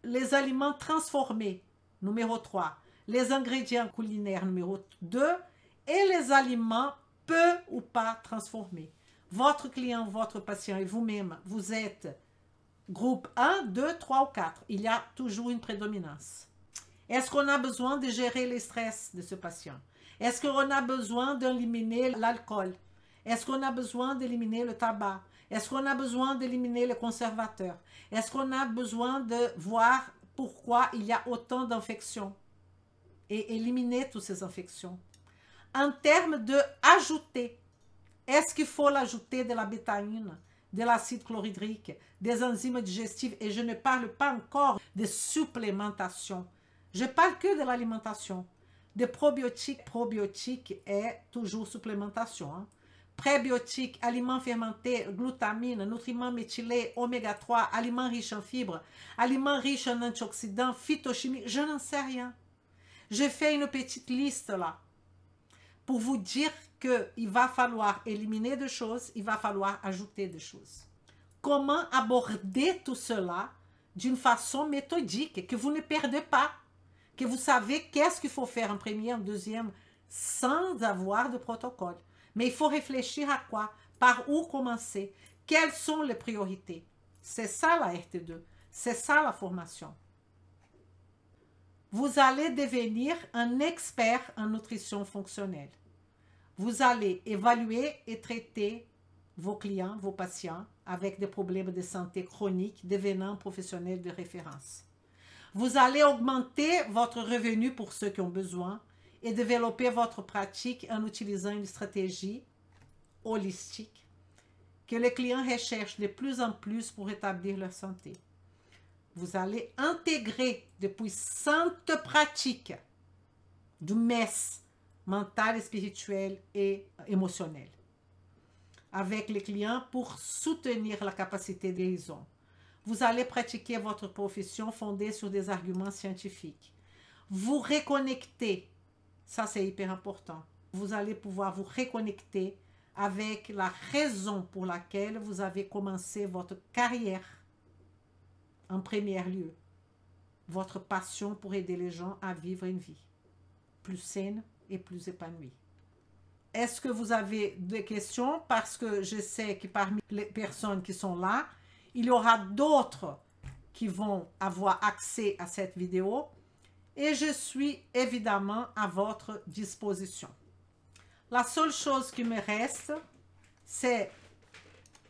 Les aliments transformés, numéro 3. Les ingrédients culinaires, numéro 2. Et les aliments peu ou pas transformés. Votre client, votre patient et vous-même, vous êtes groupe 1, 2, 3 ou 4. Il y a toujours une prédominance. Est-ce qu'on a besoin de gérer les stress de ce patient? Est-ce qu'on a besoin d'éliminer l'alcool? Est-ce qu'on a besoin d'éliminer le tabac? Est-ce qu'on a besoin d'éliminer les conservateurs? Est-ce qu'on a besoin de voir pourquoi il y a autant d'infections et éliminer toutes ces infections? En termes de ajouter, est-ce qu'il faut l'ajouter de la bétaïne, de l'acide chlorhydrique, des enzymes digestives? Et je ne parle pas encore de supplémentation. Je parle que de l'alimentation. Des probiotiques. Probiotiques est toujours supplémentation. Hein. Prébiotiques, aliments fermentés, glutamine, nutriments méthylés, oméga 3, aliments riches en fibres, aliments riches en antioxydants, phytochimie, je n'en sais rien. J'ai fait une petite liste là pour vous dire qu'il va falloir éliminer des choses, il va falloir ajouter des choses. Comment aborder tout cela d'une façon méthodique, que vous ne perdez pas, que vous savez qu'est-ce qu'il faut faire en premier, en deuxième, sans avoir de protocole. Mais il faut réfléchir à quoi? Par où commencer? Quelles sont les priorités? C'est ça la RT2. C'est ça la formation. Vous allez devenir un expert en nutrition fonctionnelle. Vous allez évaluer et traiter vos clients, vos patients avec des problèmes de santé chroniques, devenant professionnels de référence. Vous allez augmenter votre revenu pour ceux qui ont besoin et développer votre pratique en utilisant une stratégie holistique que les clients recherchent de plus en plus pour rétablir leur santé. Vous allez intégrer de puissantes pratiques du MES, mental, spirituel et émotionnel, avec les clients pour soutenir la capacité de guérison. Vous allez pratiquer votre profession fondée sur des arguments scientifiques. Vous reconnecter. Ça, c'est hyper important. Vous allez pouvoir vous reconnecter avec la raison pour laquelle vous avez commencé votre carrière en premier lieu. Votre passion pour aider les gens à vivre une vie plus saine et plus épanouie. Est-ce que vous avez des questions? Parce que je sais que parmi les personnes qui sont là, il y aura d'autres qui vont avoir accès à cette vidéo. Et je suis évidemment à votre disposition. La seule chose qui me reste, c'est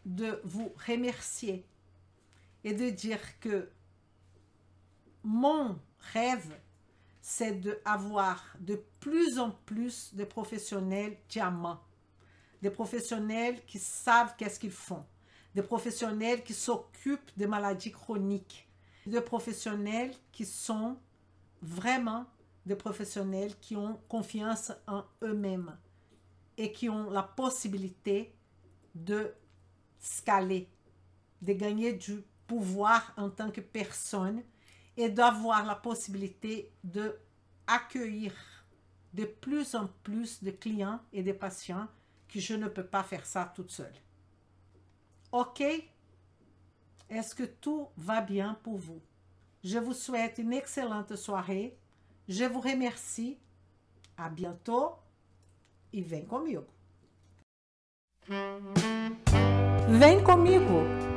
de vous remercier et de dire que mon rêve, c'est d'avoir de plus en plus de professionnels diamants, des professionnels qui savent qu'est-ce qu'ils font, des professionnels qui s'occupent des maladies chroniques, des professionnels qui sont vraiment des professionnels qui ont confiance en eux-mêmes et qui ont la possibilité de scaler, de gagner du pouvoir en tant que personne et d'avoir la possibilité d'accueillir de plus en plus de clients et de patients que je ne peux pas faire ça toute seule. OK? Est-ce que tout va bien pour vous? Je vous souhaite une excellente soirée. Je vous remercie. À bientôt. E vem comigo. Vem comigo.